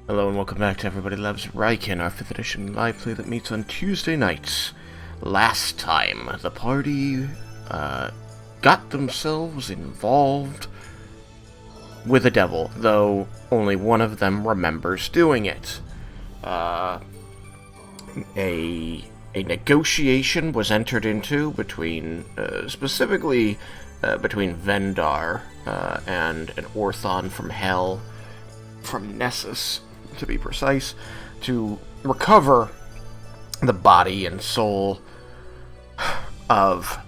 Hello and welcome back to Everybody Loves Raiken, our 5th edition live play that meets on Tuesday nights. Last time, the party got themselves involved with a devil, though only one of them remembers doing it. A negotiation was entered into between, specifically between Vendar and an Orthon from Hell, from Nessus, to be precise, to recover the body and soul of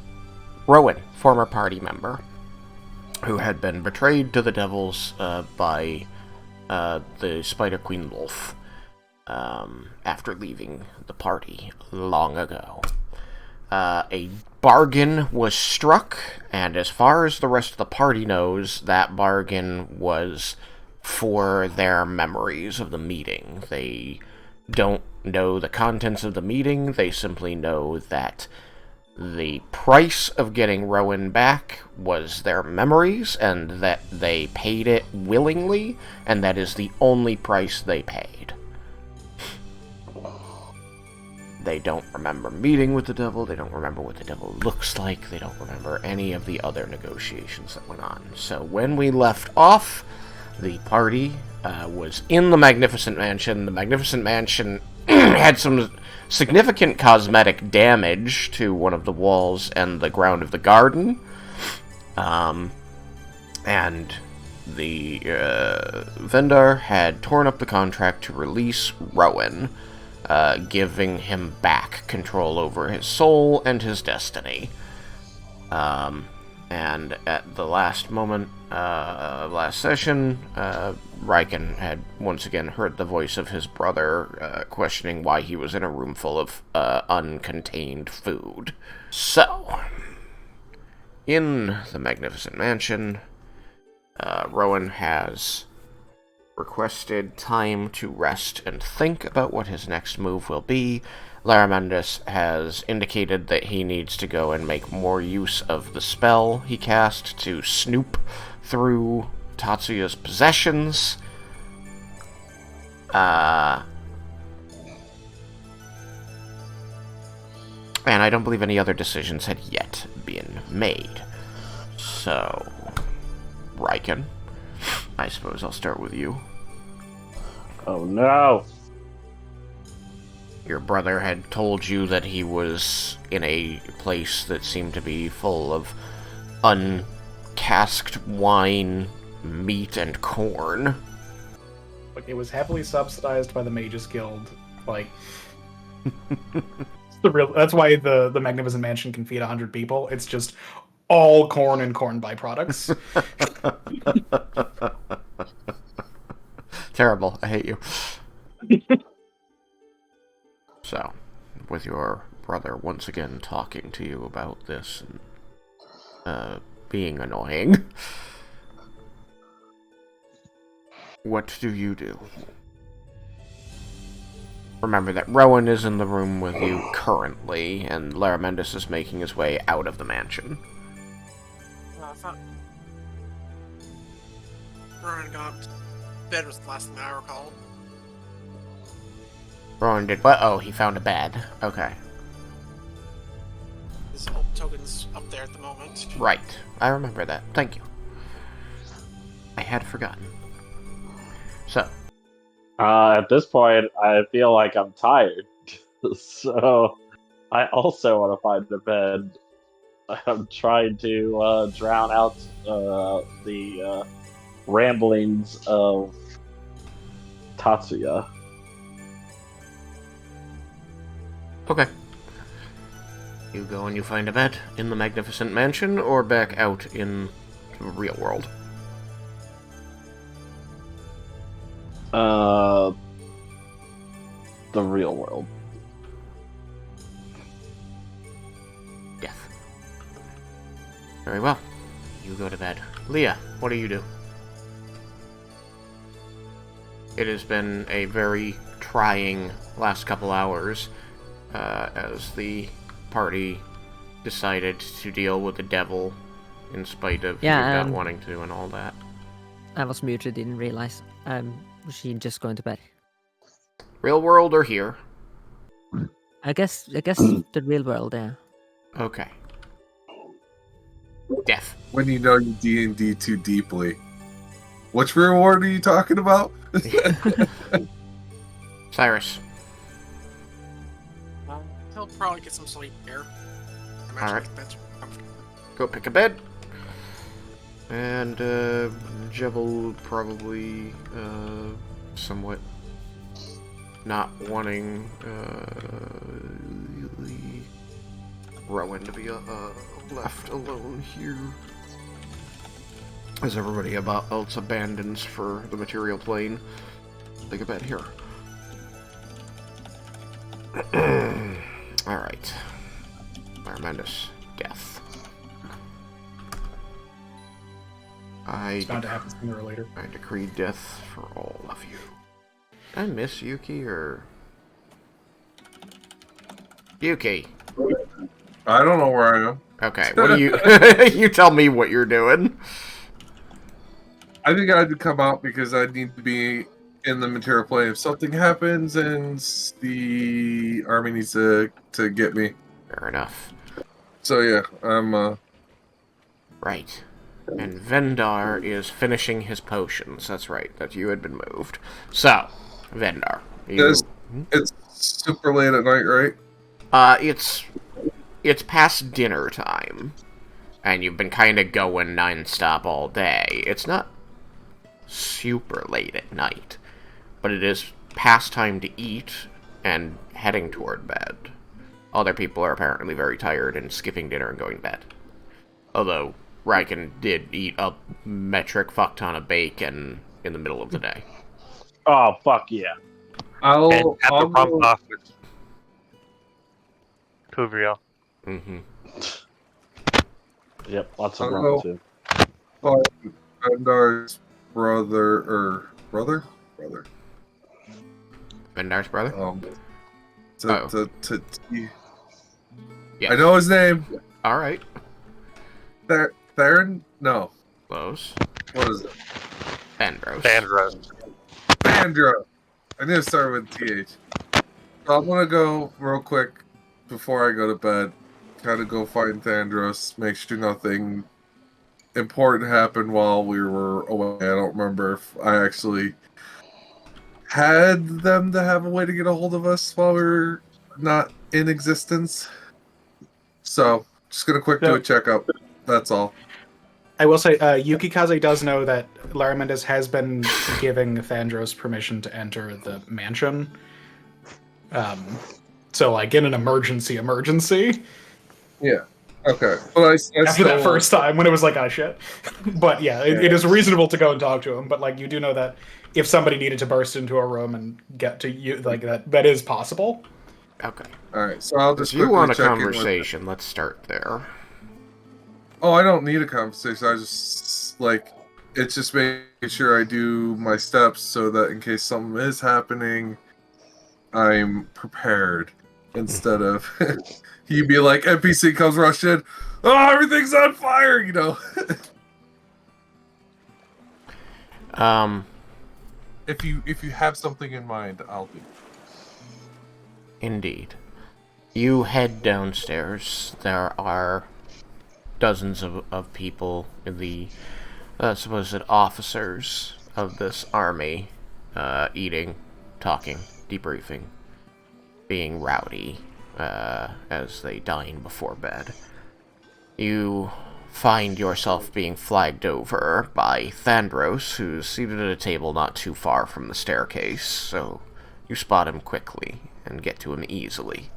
Rowan, former party member, who had been betrayed to the devils by the Spider Queen Lolth after leaving the party long ago. A bargain was struck, and as far as the rest of the party knows, that bargain was for their memories of the meeting. They don't know the contents of the meeting, they simply know that the price of getting Rowan back was their memories, and that they paid it willingly, and that is the only price they paid. They don't remember meeting with the devil, they don't remember what the devil looks like, they don't remember any of the other negotiations that went on. So when we left off, the party was in the Magnificent Mansion. The Magnificent Mansion had some significant cosmetic damage to one of the walls and the ground of the garden. And the vendor had torn up the contract to release Rowan, giving him back control over his soul and his destiny. And at the last moment, last session, Raiken had once again heard the voice of his brother, questioning why he was in a room full of uncontained food. So, in the Magnificent Mansion, Rowan has requested time to rest and think about what his next move will be. Laramandus has indicated that he needs to go and make more use of the spell he cast to snoop through Tatsuya's possessions. And I don't believe any other decisions had yet been made. So, Raiken, I suppose I'll start with you. Oh no! Your brother had told you that he was in a place that seemed to be full of uncasked wine, meat, and corn. It was heavily subsidized by the Mages Guild. That's why the Magnificent Mansion can feed 100 people. It's just all corn and corn byproducts. Terrible. I hate you. So, with your brother once again talking to you about this and being annoying, what do you do? Remember that Rowan is in the room with you currently, and Laramandus is making his way out of the mansion. I thought Rowan got bed was the last thing I recalled. Rowan did what? Oh, he found a bed. Okay. His old token's up there at the moment. Right. I remember that. Thank you. I had forgotten. So. At this point, I feel like I'm tired. So, I also want to find a bed. I'm trying to drown out the ramblings of Tatsuya. Okay. You go and you find a bed in the Magnificent Mansion, or back out in the real world? The real world. Death. Very well. You go to bed. Leah, what do you do? It has been a very trying last couple hours, as the party decided to deal with the devil in spite of you not wanting to and all that. I was muted, didn't realize. Was she just going to bed? Real world or here? I guess the real world, yeah. Okay. Death. When you know you D&D too deeply. Which reward are you talking about? Cyrus. He'll probably get some sleep there. Alright. Bed's comfortable. Go pick a bed. And, Jebel probably, somewhat not wanting, Rowan to be, left alone here. As everybody else abandons for the material plane. Take a bed here. Alright. Armandus. Death. It's bound to happen sooner or later. I decree death for all of you. Did I miss Yuki, or... Yuki. I don't know where I am. Okay, what do you... You tell me what you're doing. I think I had to come out because I need to be in the material plane if something happens and the army needs to get me. Fair enough. So yeah, I'm Right. And Vendar is finishing his potions. That's right, that you had been moved. So, Vendar. It's super late at night, right? It's past dinner time. And you've been kind of going non-stop all day. It's not super late at night, but it is past time to eat and heading toward bed. Other people are apparently very tired and skipping dinner and going to bed. Although, Raiken did eat a metric fuck ton of bacon in the middle of the day. Oh, fuck yeah. I'll And at the pump go, off with Kuvriel. Mm-hmm. Yep, lots of I'll rum go. too. find Bendar's brother. Vendar's brother? Yes. I know his name. Alright. Theron? No. Close. What is it? Bandros. Bandros. Bandra. I knew it started with TH. So I'm gonna go real quick before I go to bed. Kind of go find Thandros. Make sure nothing important happened while we were away. I don't remember if I actually had them to have a way to get a hold of us while we were not in existence. So, just gonna quick do a checkup. That's all. I will say, Yukikaze does know that Laramindas has been giving Thandros permission to enter the mansion. So, like, in an emergency. Yeah. Okay. But I After that first time, when it was like, oh shit. But yeah, it is reasonable to go and talk to him. But, like, you do know that if somebody needed to burst into a room and get to you, like, that is possible. Okay. Alright, so I'll just If you want a check in with- conversation, let's start there. Oh, I don't need a conversation. I just it's just making sure I do my steps so that in case something is happening, I'm prepared. Instead of you be like NPC comes rush in, oh, everything's on fire, you know. If you have something in mind, I'll do. Indeed. You head downstairs. There are dozens of people, the supposed officers of this army, eating, talking, debriefing, being rowdy as they dine before bed. You find yourself being flagged over by Thandros, who's seated at a table not too far from the staircase, so you spot him quickly and get to him easily.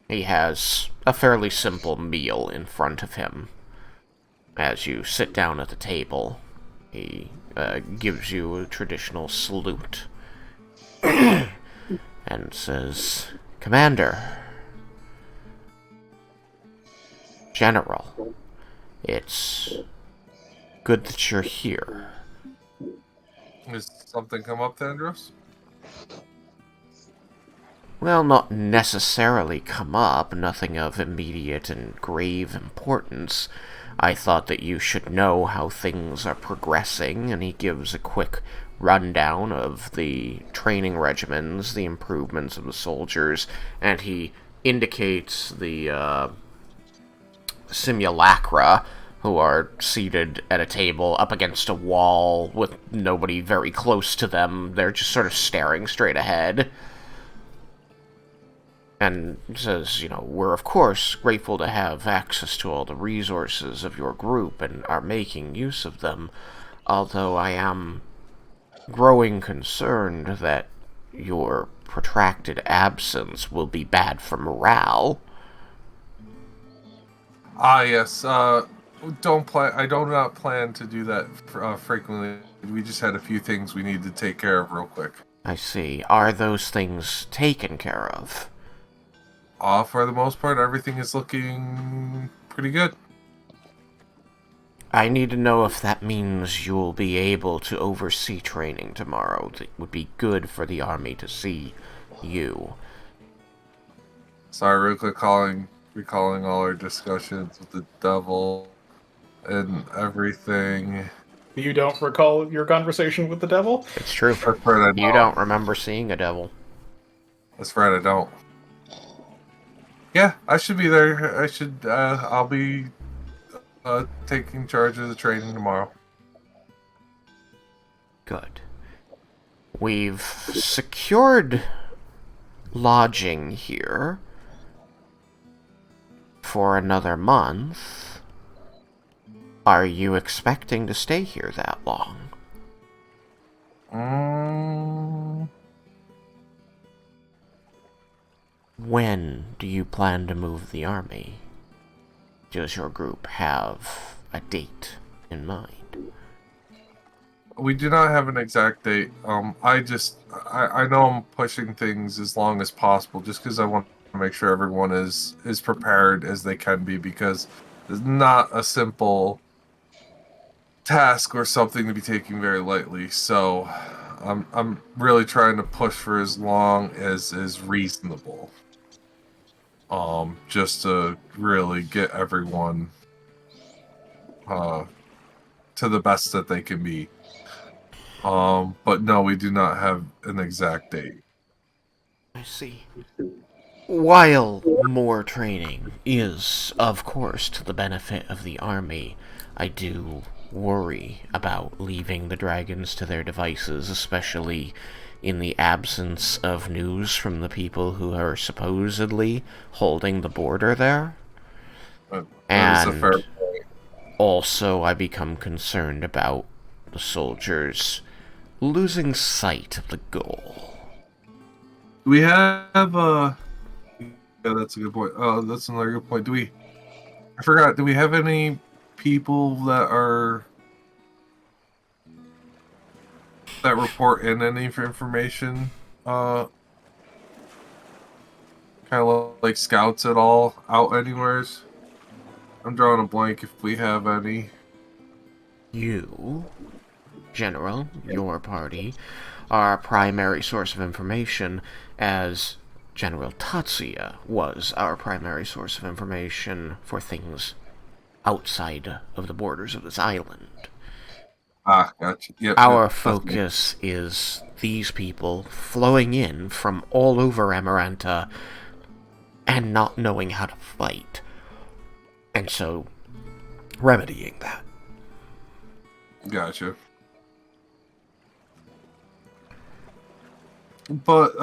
He has a fairly simple meal in front of him. As you sit down at the table, he gives you a traditional salute and says, "Commander, General, it's good that you're here." Has something come up, Thandros? Well, not necessarily come up, nothing of immediate and grave importance. I thought that you should know how things are progressing, and he gives a quick rundown of the training regimens, the improvements of the soldiers, and he indicates the simulacra, who are seated at a table up against a wall with nobody very close to them. They're just sort of staring straight ahead. And says, we're of course grateful to have access to all the resources of your group and are making use of them, although I am growing concerned that your protracted absence will be bad for morale. Yes. I do not plan to do that frequently. We just had a few things we need to take care of real quick. I see. Are those things taken care of? For the most part, everything is looking pretty good. I need to know if that means you'll be able to oversee training tomorrow. It would be good for the army to see you. Sorry, real quick, recalling all our discussions with the devil and everything. You don't recall your conversation with the devil? It's true. That's right, I don't. You don't remember seeing a devil. That's right, I don't. Yeah, I should be there. I'll be taking charge of the training tomorrow. Good. We've secured lodging here for another month. Are you expecting to stay here that long? When do you plan to move the army? Does your group have a date in mind? We do not have an exact date. I know I'm pushing things as long as possible just because I want to make sure everyone is prepared as they can be, because it's not a simple task or something to be taken very lightly. So I'm really trying to push for as long as is reasonable. Just to really get everyone to the best that they can be. But no, we do not have an exact date. I see. While more training is, of course, to the benefit of the army, I do worry about leaving the dragons to their devices, especially in the absence of news from the people who are supposedly holding the border there. That is a fair And also I become concerned about the soldiers losing sight of the goal. We have yeah, that's a good point. That's another good point. I forgot, do we have any people that report in any information? Kind of like scouts at all out anywheres? I'm drawing a blank if we have any. You, General, your party, are our primary source of information, as General Tatsuya was our primary source of information for things outside of the borders of this island. Gotcha. Yep, Our yep, focus is these people flowing in from all over Amaranta and not knowing how to fight. And so, remedying that. Gotcha. But,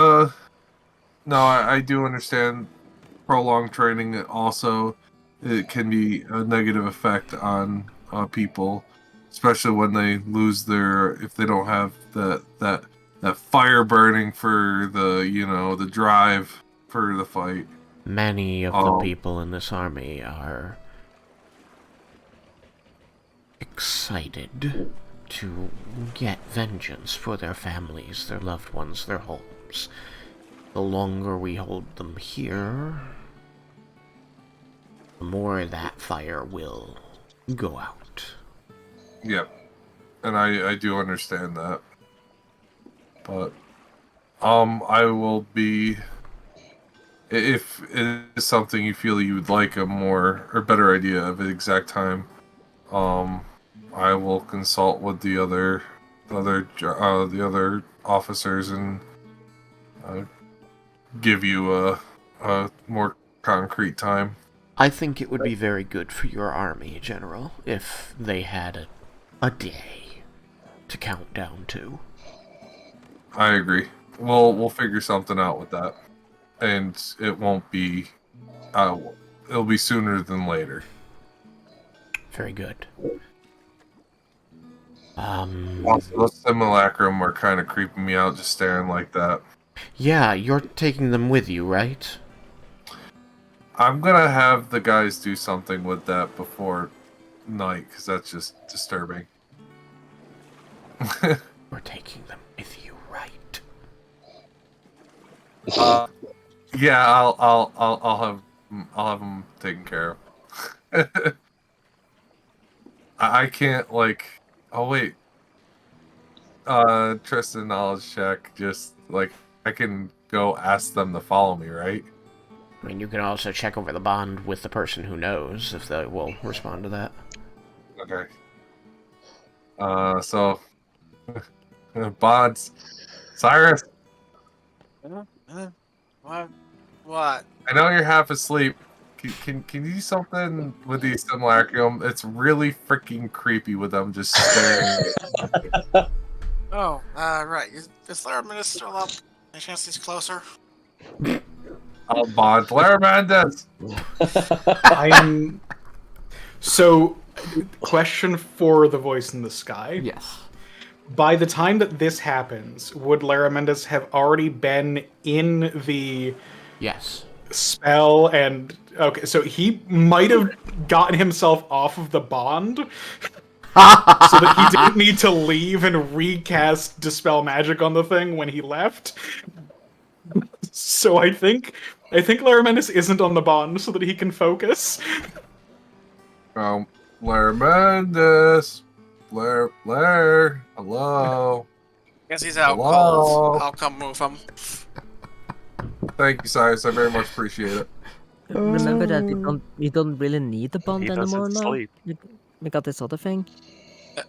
no, I do understand prolonged training also, it can be a negative effect on people, especially when they lose if they don't have that fire burning for the drive for the fight. Many of the people in this army are excited to get vengeance for their families, their loved ones, their homes. The longer we hold them here, the more that fire will go out. Yep. And I do understand that. But I will be, if it is something you feel you would like a more or better idea of the exact time, I will consult with the other the other officers and give you a more concrete time. I think it would be very good for your army, General, if they had a day to count down to. I agree. We'll figure something out with that, and it won't be. It'll be sooner than later. Very good. Also, those simulacrum are kind of creeping me out, just staring like that. Yeah, you're taking them with you, right? I'm gonna have the guys do something with that before night, because that's just disturbing. You're taking them with you, right? Yeah, I'll have them taken care of. I can't like. Oh wait. Tristan knowledge check. Just like I can go ask them to follow me, right? I mean, you can also check over the bond with the person who knows, if they will respond to that. Okay. So bonds, Cyrus. What? I know you're half asleep. Can you do something with these simulacrum? It's really freaking creepy with them just staring. Oh, right. Is Larman still up? Any chance he's closer? Oh, Bond, Blair Mendes. I'm. So, question for the voice in the sky. Yes. By the time that this happens, would Lara Mendes have already been in the Yes. spell? And okay, so he might have gotten himself off of the bond, so that he didn't need to leave and recast Dispel Magic on the thing when he left. So I think Lara Mendes isn't on the bond, so that he can focus. Blair Mendes. Blair. Hello. Guess he's out Hello? cold. I'll come move him. Thank you, Cyrus. I very much appreciate it. Remember that you don't really need the bond He anymore doesn't now. sleep. We got this other thing.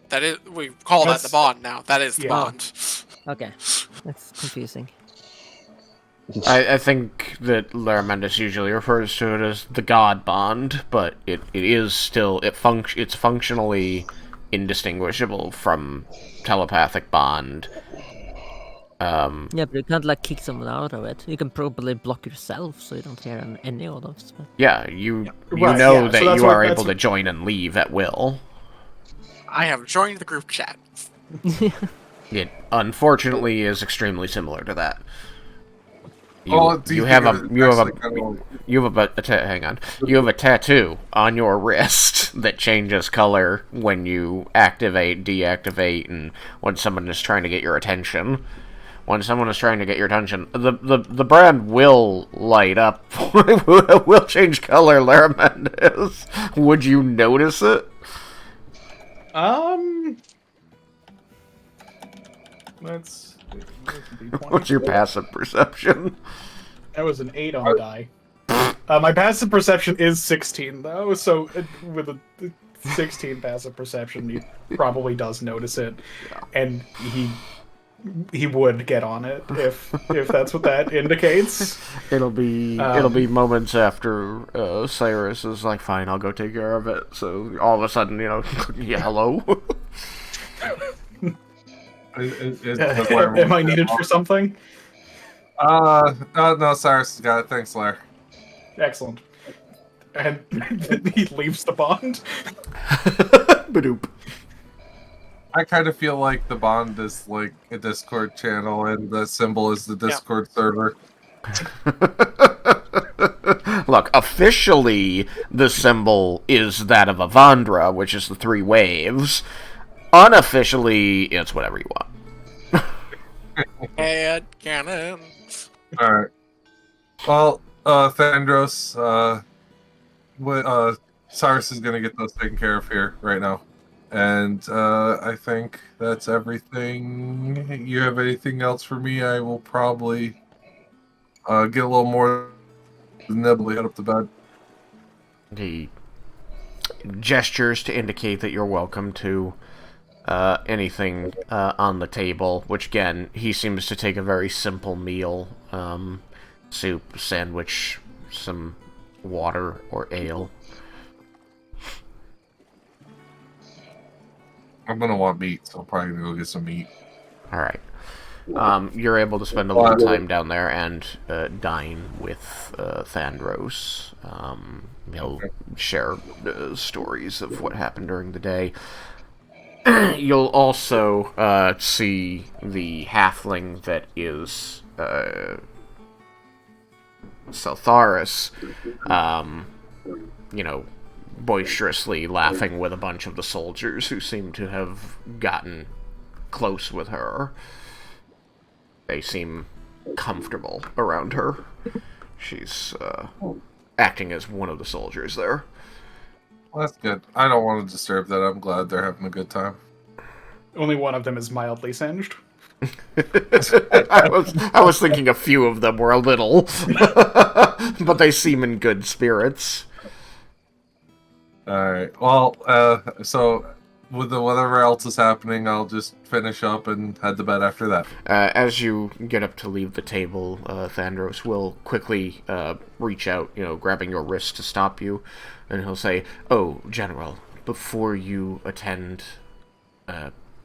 That is, we call that the That's- bond now. That is the yeah. bond. Okay, that's confusing. I think that Laramentis usually refers to it as the God Bond, but it is still it's functionally indistinguishable from telepathic bond. Yeah, but you can't like kick someone out of it. You can probably block yourself so you don't hear any of those. But... Yeah, you Right, know yeah, so that that's you what- are that's able to join and leave at will. I have joined the group chat. It unfortunately is extremely similar to that. You have a tattoo on your wrist that changes color when you activate, deactivate, and when someone is trying to get your attention. When someone is trying to get your attention, the brand will light up. Will change color, Laramendes. Would you notice it? Let's What's your passive perception? That was an 8 on the die. My passive perception is 16, though, so with a 16 passive perception, he probably does notice it, and he would get on it if that's what that indicates. It'll be moments after Cyrus is like, fine, I'll go take care of it. So all of a sudden, yeah, hello. Am I needed for something? No, Cyrus got it. Thanks, Lair. Excellent. And he leaves the bond. Badoop. I kind of feel like the bond is like a Discord channel, and the symbol is the Discord server. Look, officially, the symbol is that of Avandra, which is the 3 waves. Unofficially, it's whatever you want. Head cannon. Alright. Well, Thandros, Cyrus is gonna get those taken care of here right now. And I think that's everything. You have anything else for me? I will probably get a little more nibbly head up to bed. He gestures to indicate that you're welcome to anything on the table, which again, he seems to take a very simple meal. Soup, sandwich, some water or ale. I'm gonna want meat, so I'm probably gonna go get some meat. Alright. You're able to spend a little time down there and dine with Thandros. He'll share stories of what happened during the day. You'll also see the halfling that is Seltharis, boisterously laughing with a bunch of the soldiers who seem to have gotten close with her. They seem comfortable around her. She's acting as one of the soldiers there. Well, that's good. I don't want to disturb that. I'm glad they're having a good time. Only one of them is mildly singed. I was thinking a few of them were a little, but they seem in good spirits. Alright, well, so with whatever else is happening, I'll just finish up and head to bed after that. As you get up to leave the table, Thandros will quickly reach out, grabbing your wrist to stop you, and he'll say, "Oh, General, before you attend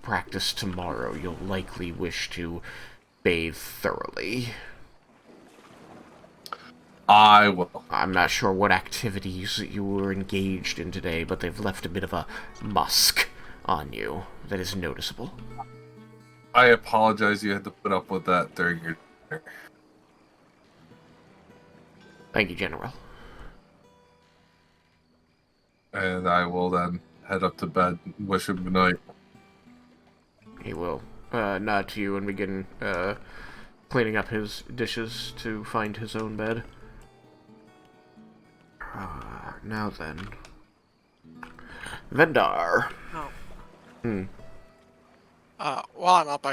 practice tomorrow, you'll likely wish to bathe thoroughly." I will. I'm not sure what activities you were engaged in today, but they've left a bit of a musk on you that is noticeable. I apologize you had to put up with that during your dinner. Thank you, General. And I will then head up to bed and wish him good night. He will nod to you and begin cleaning up his dishes to find his own bed. Now then. Vendar. Oh. While I'm up,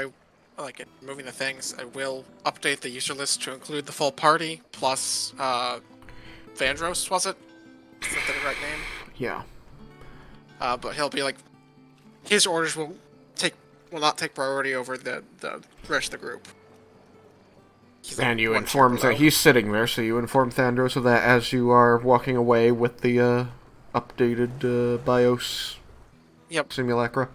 moving the things, I will update the user list to include the full party, plus, Vandros, was it? Is that the right name? Yeah. But he'll be his orders will not take priority over the rest of the group. And you inform that he's sitting there, so you inform Thandros of that as you are walking away with the updated BIOS simulacra.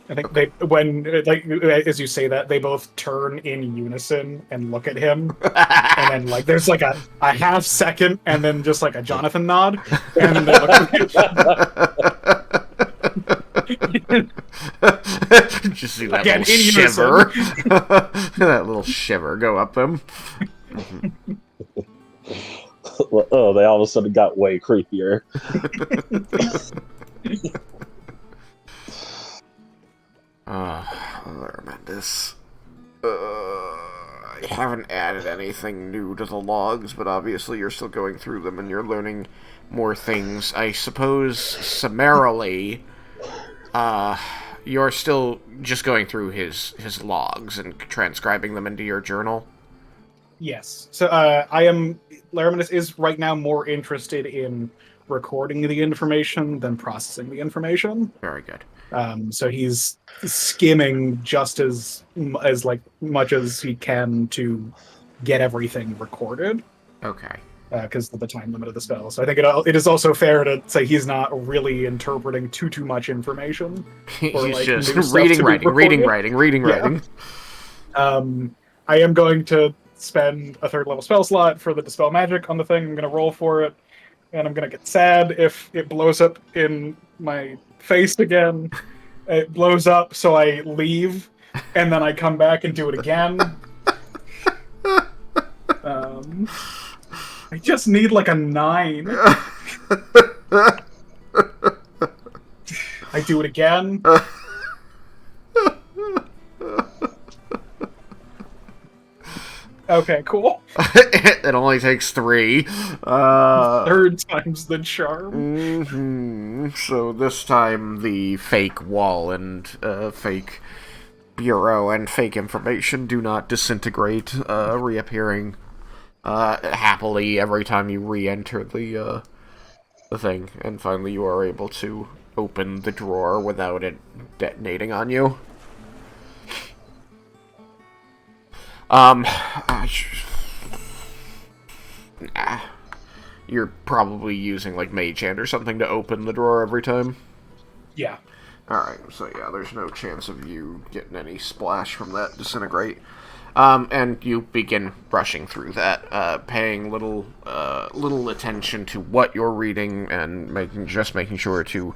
I think as you say that, they both turn in unison and look at him, and then there's a half second, and then just a Jonathan nod, and then they look at you. Just see that little shiver. That little shiver go up them. Oh, they all of a sudden got way creepier. Lermendus. I haven't added anything new to the logs, but obviously you're still going through them and you're learning more things. I suppose, summarily, you're still just going through his logs and transcribing them into your journal? Yes. So, Lermendus is right now more interested in recording the information than processing the information. Very good. So he's skimming just as much as he can to get everything recorded. Okay. Because of the time limit of the spell. So I think it is also fair to say he's not really interpreting too much information. He's just reading, writing. I am going to spend a 3rd level spell slot for the Dispel Magic on the thing. I'm going to roll for it, and I'm going to get sad if it blows up in my face again. It blows up, so I leave, and then I come back and do it again. I just need a 9. I do it again. Okay, cool. It only takes 3. 3rd time's the charm. Mm-hmm. So this time the fake wall and fake bureau and fake information do not disintegrate, reappearing happily every time you re-enter the thing, and finally you are able to open the drawer without it detonating on you. Nah. You're probably using, like, Mage Hand or something to open the drawer every time? Yeah. Alright, so yeah, there's no chance of you getting any splash from that disintegrate. And you begin brushing through that, paying little attention to what you're reading and making sure to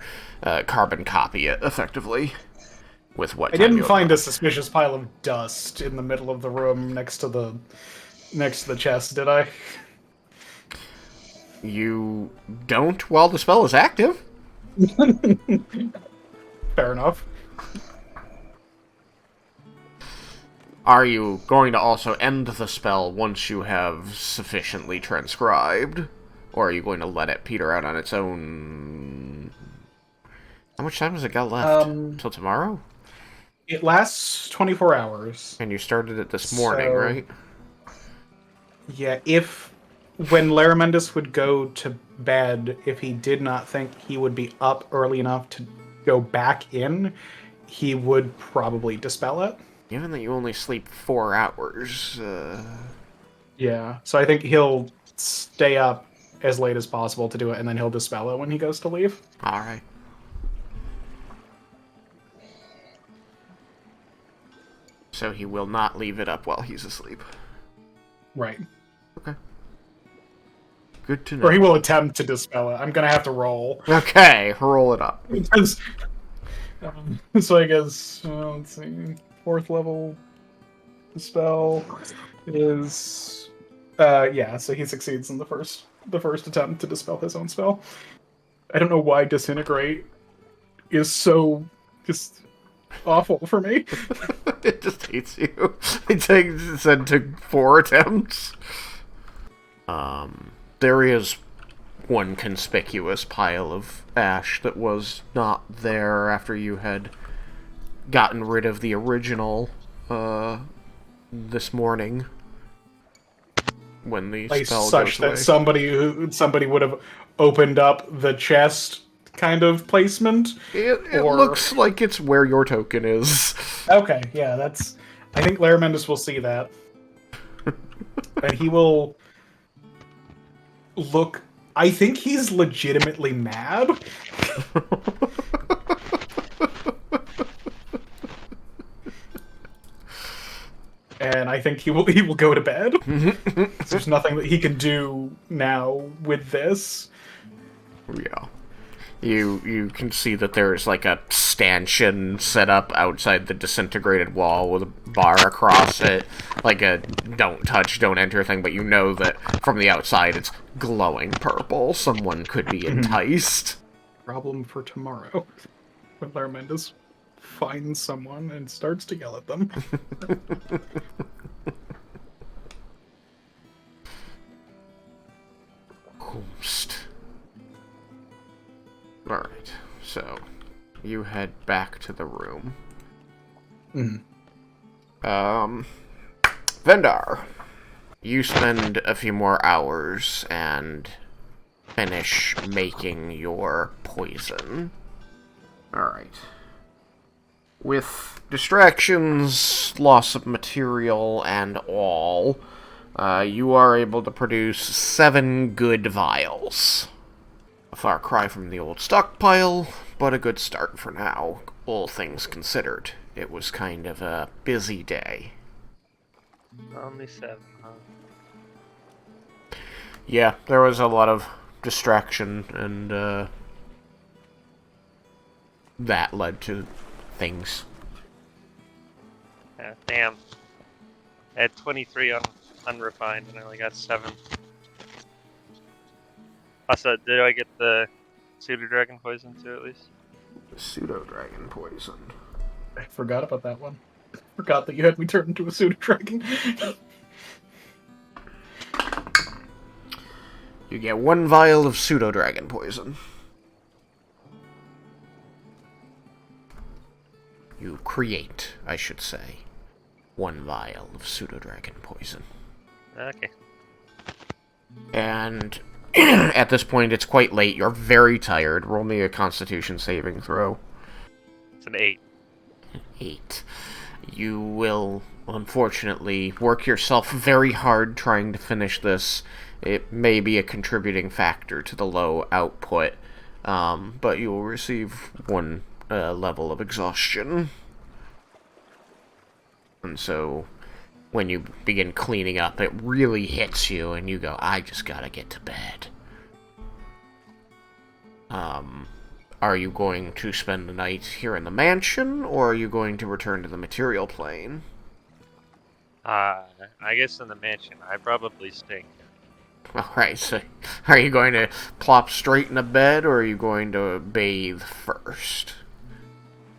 carbon copy it effectively with what I time didn't you find open a suspicious pile of dust in the middle of the room next to the chest, did I? You don't while the spell is active. Fair enough. Are you going to also end the spell once you have sufficiently transcribed? Or are you going to let it peter out on its own? How much time has it got left? Till tomorrow? It lasts 24 hours. And you started it this morning, So- right? Yeah, when Laramendus would go to bed, if he did not think he would be up early enough to go back in, he would probably dispel it. Given that you only sleep 4 hours, Yeah, so I think he'll stay up as late as possible to do it, and then he'll dispel it when he goes to leave. alright. So he will not leave it up while he's asleep. Right. Okay. Good to know. Or he will attempt to dispel it. I'm gonna have to roll. Okay, roll it up. Because, so I guess, let's see, 4th level spell is, yeah, so he succeeds in the first attempt to dispel his own spell. I don't know why Disintegrate is so just awful for me. It just hates you. It took 4 attempts. There is one conspicuous pile of ash that was not there after you had gotten rid of the original, this morning. When the spell Such goes that away. somebody would have opened up the chest kind of placement. It looks like it's where your token is. Okay, yeah, that's. I think Laramendus will see that, and he will look. I think he's legitimately mad. And I think he will go to bed. There's nothing that he can do now with this. Yeah. You can see that there's like a stanchion set up outside the disintegrated wall with a bar across it. Like a don't touch, don't enter thing, but you know that from the outside it's glowing purple. Someone could be enticed. Problem for tomorrow. When Laramendus finds someone and starts to yell at them. Hoomst. Alright, so you head back to the room. Vendar, you spend a few more hours and finish making your poison. Alright. With distractions, loss of material, and all, you are able to produce 7 good vials. A far cry from the old stockpile, but a good start for now, all things considered. It was kind of a busy day. Only 7, huh? Yeah, there was a lot of distraction, and that led to things. Yeah, damn. I had 23 on unrefined and I only got 7. Also, did I get the pseudo dragon poison too at least? Pseudo-dragon poison. I forgot about that one. Forgot that you had me turn into a pseudo dragon. You get 1 vial of pseudo-dragon poison. You create, I should say, 1 vial of pseudo-dragon poison. Okay. And At this point, it's quite late. You're very tired. Roll me a Constitution saving throw. It's an 8. 8. You will, unfortunately, work yourself very hard trying to finish this. It may be a contributing factor to the low output, but you will receive 1 level of exhaustion. And so, when you begin cleaning up, it really hits you, and you go, I just gotta get to bed. Are you going to spend the night here in the mansion, or are you going to return to the material plane? I guess in the mansion, I probably stink. Alright, so are you going to plop straight in a bed, or are you going to bathe first?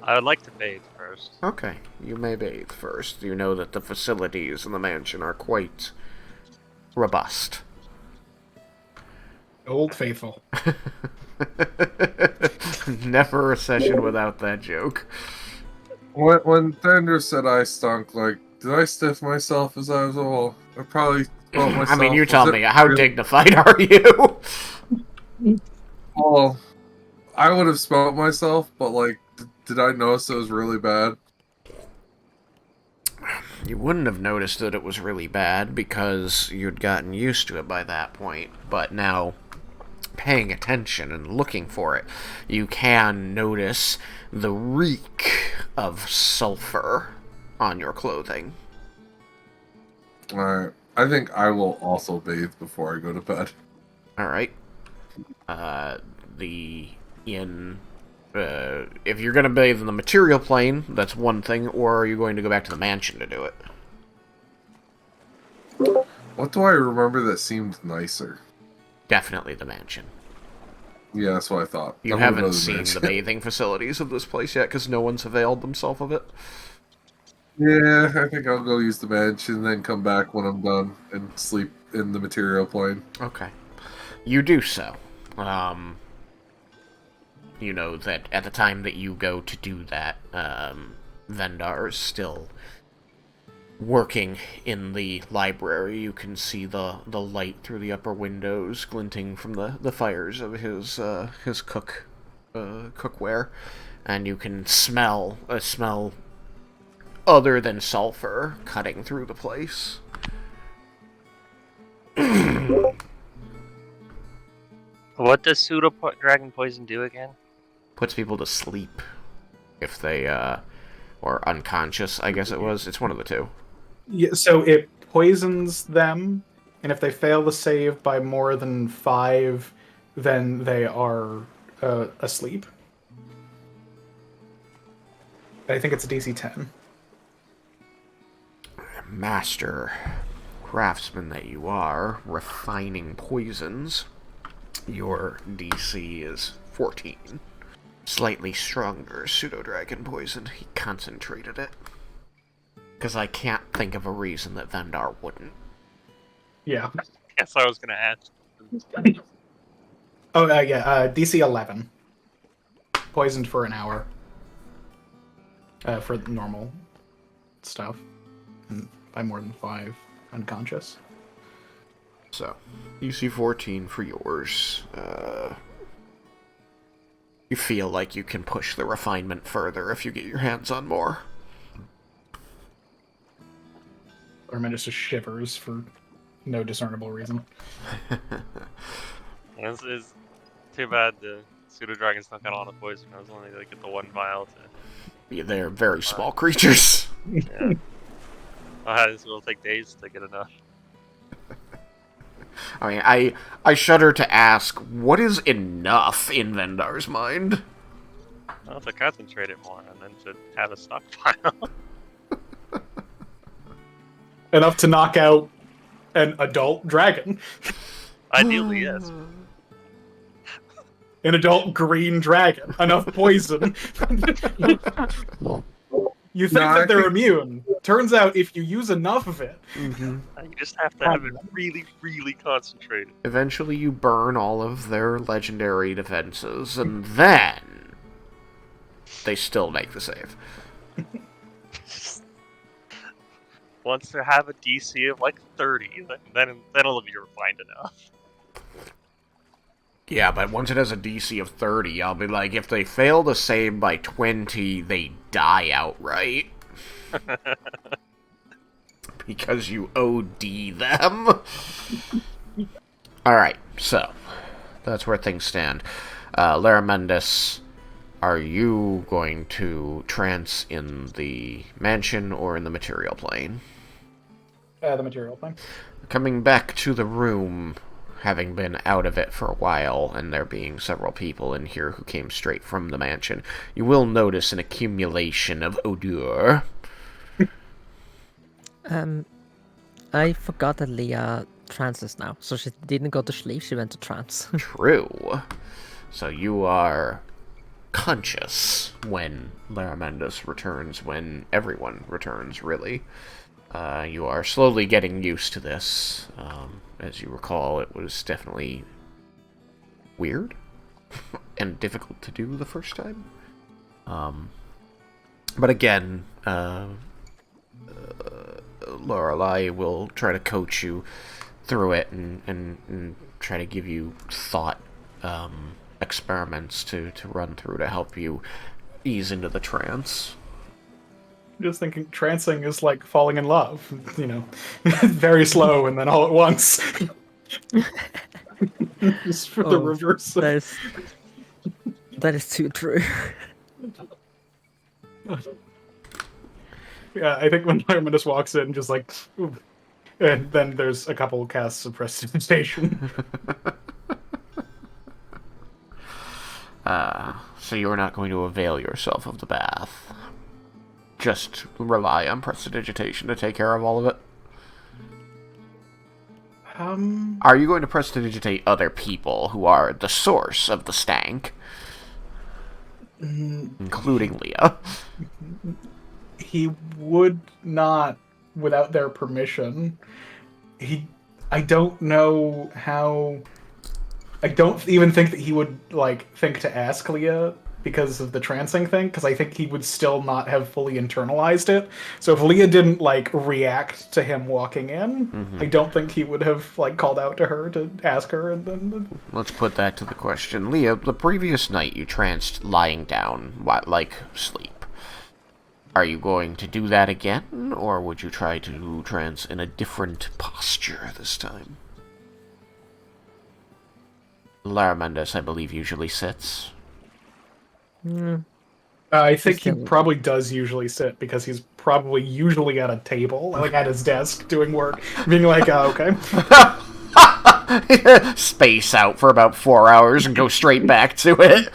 I would like to bathe first. Okay, you may bathe first. You know that the facilities in the mansion are quite robust. Old Faithful. Never a session without that joke. When Thunder said I stunk, like, did I stiff myself as I was all? I probably smelled myself. I mean, you tell me, how dignified are you? Well, I would have smelled myself, but, like, did I notice it was really bad? You wouldn't have noticed that it was really bad because you'd gotten used to it by that point, but now, paying attention and looking for it, you can notice the reek of sulfur on your clothing. Alright. I think I will also bathe before I go to bed. Alright. If you're going to bathe in the material plane, that's one thing, or are you going to go back to the mansion to do it? What do I remember that seemed nicer? Definitely the mansion. Yeah, that's what I thought. You haven't seen the bathing facilities of this place yet, because no one's availed themselves of it. Yeah, I think I'll go use the mansion and then come back when I'm done and sleep in the material plane. Okay. You do so. You know that at the time that you go to do that, Vendar's still working in the library. You can see the light through the upper windows glinting from the fires of his cookware, and you can smell a smell other than sulfur cutting through the place. What does pseudo-dragon poison do again? Puts people to sleep if they or unconscious, I guess it was. It's one of the two. Yeah, so it poisons them, and if they fail the save by more than 5, then they are asleep. I think it's a DC 10. Master craftsman that you are, refining poisons. Your DC is 14. Slightly stronger pseudo-dragon poison. He concentrated it. Because I can't think of a reason that Vendar wouldn't. Yeah. Guess I was gonna ask. Oh, yeah, DC 11. Poisoned for an hour. For normal stuff. And by more than 5, unconscious. So, DC 14 for yours. You feel like you can push the refinement further if you get your hands on more. Armendus just shivers for no discernible reason. It's too bad the pseudo-dragon's not got a lot of poison. I was only like at the 1 vial to... Yeah, they're very small creatures. Yeah. This will take days to get enough. I mean, I shudder to ask, what is enough in Vendar's mind? Well, to concentrate it more, and then to have a stockpile. Enough to knock out an adult dragon. Ideally, yes. An adult green dragon. Enough poison. You think that they're immune. Turns out if you use enough of it... Mm-hmm. You just have to have it really, really concentrated. Eventually you burn all of their legendary defenses, and then they still make the save. Once they have a DC of like 30, then it'll be refined enough. Yeah, but once it has a DC of 30, I'll be like, if they fail to save by 20, they die outright. Because you OD them. Alright, so that's where things stand. Laramendus, are you going to trance in the mansion or in the material plane? The material plane. Coming back to the room, having been out of it for a while, and there being several people in here who came straight from the mansion, you will notice an accumulation of odor. I forgot that Leah trances now, so she didn't go to sleep, she went to trance. True. So you are conscious when Laramendus returns, when everyone returns, really. You are slowly getting used to this. As you recall, it was definitely weird and difficult to do the first time. But again, Lorelei will try to coach you through it and try to give you thought experiments to run through to help you ease into the trance. Just thinking trancing is like falling in love, you know. Very slow and then all at once. Just for the reverse. That is too true. Yeah, I think when Fireman just walks in, just like, ooh, and then there's a couple casts of prestidigitation. So you're not going to avail yourself of the bath. Just rely on prestidigitation to take care of all of it? Are you going to prestidigitate other people who are the source of the stank? Including Leah. He would not, without their permission. I don't know how... I don't even think that he would, like, think to ask Leah because of the trancing thing, because I think he would still not have fully internalized it. So if Leah didn't, like, react to him walking in, I don't think he would have, like, called out to her to ask her, and then... Let's put that to the question. Leah, the previous night you tranced lying down, like sleep. Are you going to do that again, or would you try to trance in a different posture this time? Laramendus, I believe, usually sits. I think he probably does usually sit, because he's probably usually at a table, like at his desk, doing work, being like, oh, okay. Space out for about 4 hours and go straight back to it.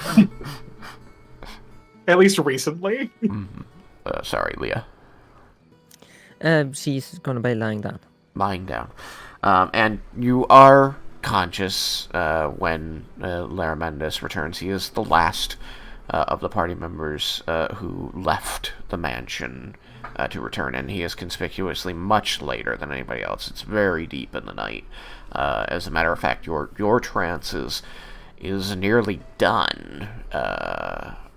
At least recently. Sorry, Leah. She's gonna be lying down. Lying down. And you are conscious when Laramendus returns. He is the last of the party members who left the mansion to return, and he is conspicuously much later than anybody else. It's very deep in the night. As a matter of fact, your trance is nearly done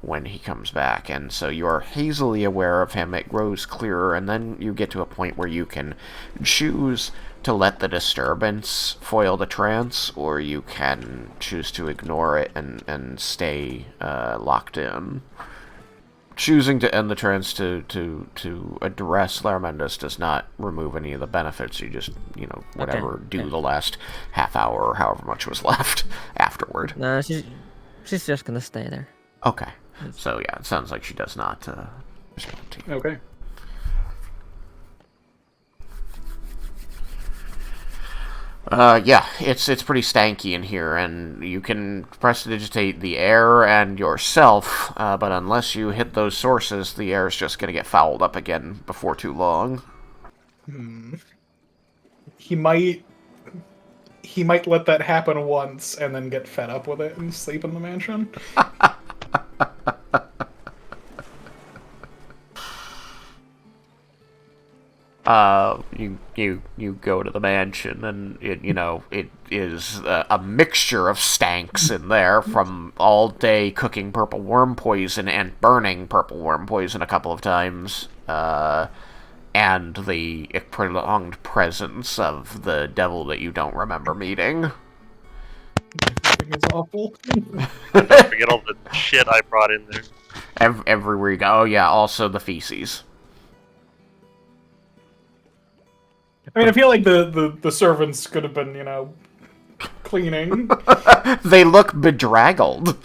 when he comes back, and so you're hazily aware of him. It grows clearer, and then you get to a point where you can choose to let the disturbance foil the trance, or you can choose to ignore it and stay locked in. Choosing to end the trance to address Laramendus does not remove any of the benefits. You just, whatever, do the last half hour or however much was left afterward. No, she's just gonna stay there. Okay. So yeah, it sounds like she does not respond to you. Okay. Yeah, it's pretty stanky in here, and you can prestidigitate the air and yourself, but unless you hit those sources, the air is just going to get fouled up again before too long. He might let that happen once and then get fed up with it and sleep in the mansion. You go to the mansion, and it is a mixture of stanks in there, from all day cooking purple worm poison and burning purple worm poison a couple of times, and the prolonged presence of the devil that you don't remember meeting. Camping is awful. And don't forget all the shit I brought in there. Everywhere you go. Oh, yeah, also the feces. I mean, I feel like the servants could have been, cleaning. They look bedraggled.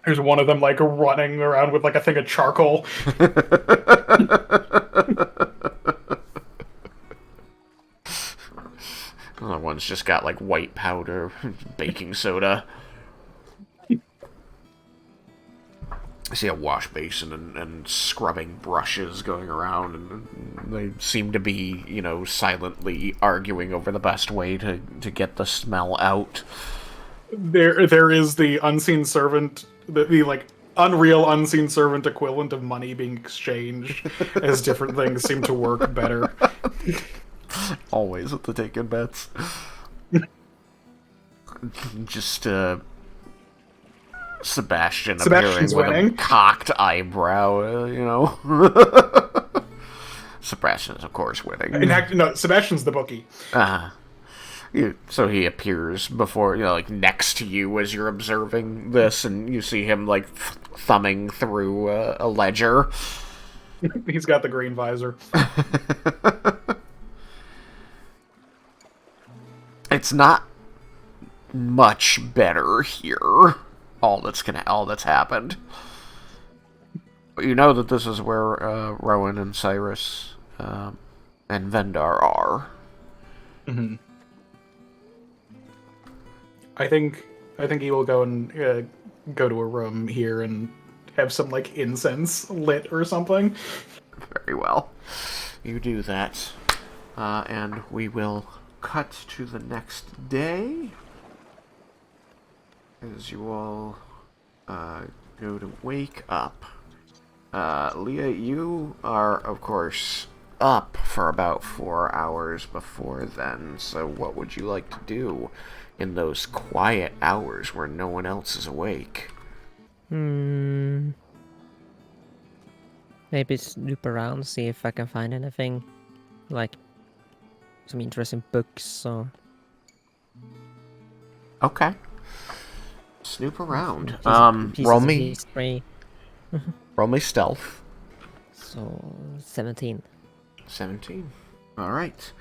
There's one of them, like, running around with, like, a thing of charcoal. Other one's just got, like, white powder, baking soda. I see a wash basin and scrubbing brushes going around, and they seem to be, silently arguing over the best way to get the smell out. There is the unseen servant, the like, unreal unseen servant equivalent of money being exchanged as different things seem to work better. Always with the taking bets. Just, Sebastian's appearing with winning. a cocked eyebrow, Sebastian's, of course, winning. In fact, no, Sebastian's the bookie. So he appears before, next to you as you're observing this, and you see him, like, thumbing through a ledger. He's got the green visor. It's not much better here. All that's happened. But you know that this is where Rowan and Cyrus and Vendar are. Mm-hmm. I think he will go and go to a room here and have some, like, incense lit or something. Very well. You do that. And we will cut to the next day. As you all go to wake up. Leah, you are, of course, up for about 4 hours before then, so what would you like to do in those quiet hours where no one else is awake? Maybe snoop around, see if I can find anything, like some interesting books or... Okay. Snoop around. Roll me stealth. So 17. 17. All right.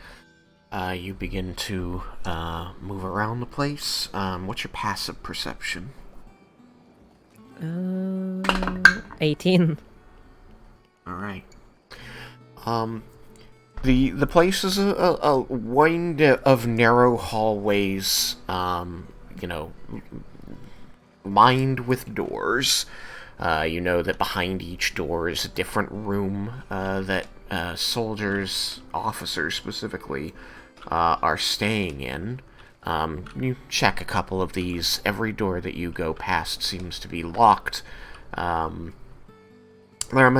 You begin to move around the place. What's your passive perception? 18. All right. The place is a wind of narrow hallways. Lined with doors. You know that behind each door is a different room that soldiers, officers specifically, are staying in. You check a couple of these. Every door that you go past seems to be locked. Laraman,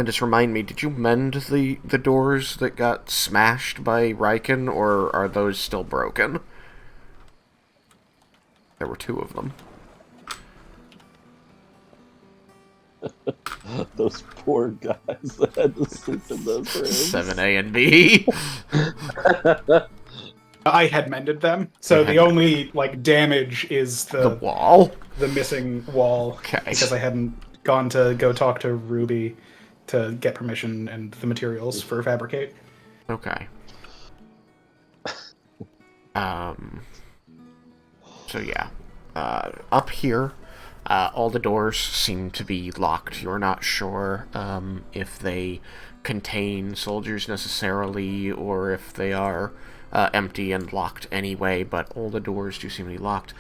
just remind me, did you mend the doors that got smashed by Raiken, or are those still broken? There were 2 of them. Those poor guys that had to sleep in those rooms. 7A and B. I had mended them, so the only, like, damage is the wall, the missing wall. Okay. Because I hadn't gone to go talk to Ruby to get permission and the materials for fabricate. Okay. So yeah, up here, all the doors seem to be locked. You're not sure if they contain soldiers necessarily, or if they are empty and locked anyway, but all the doors do seem to be locked.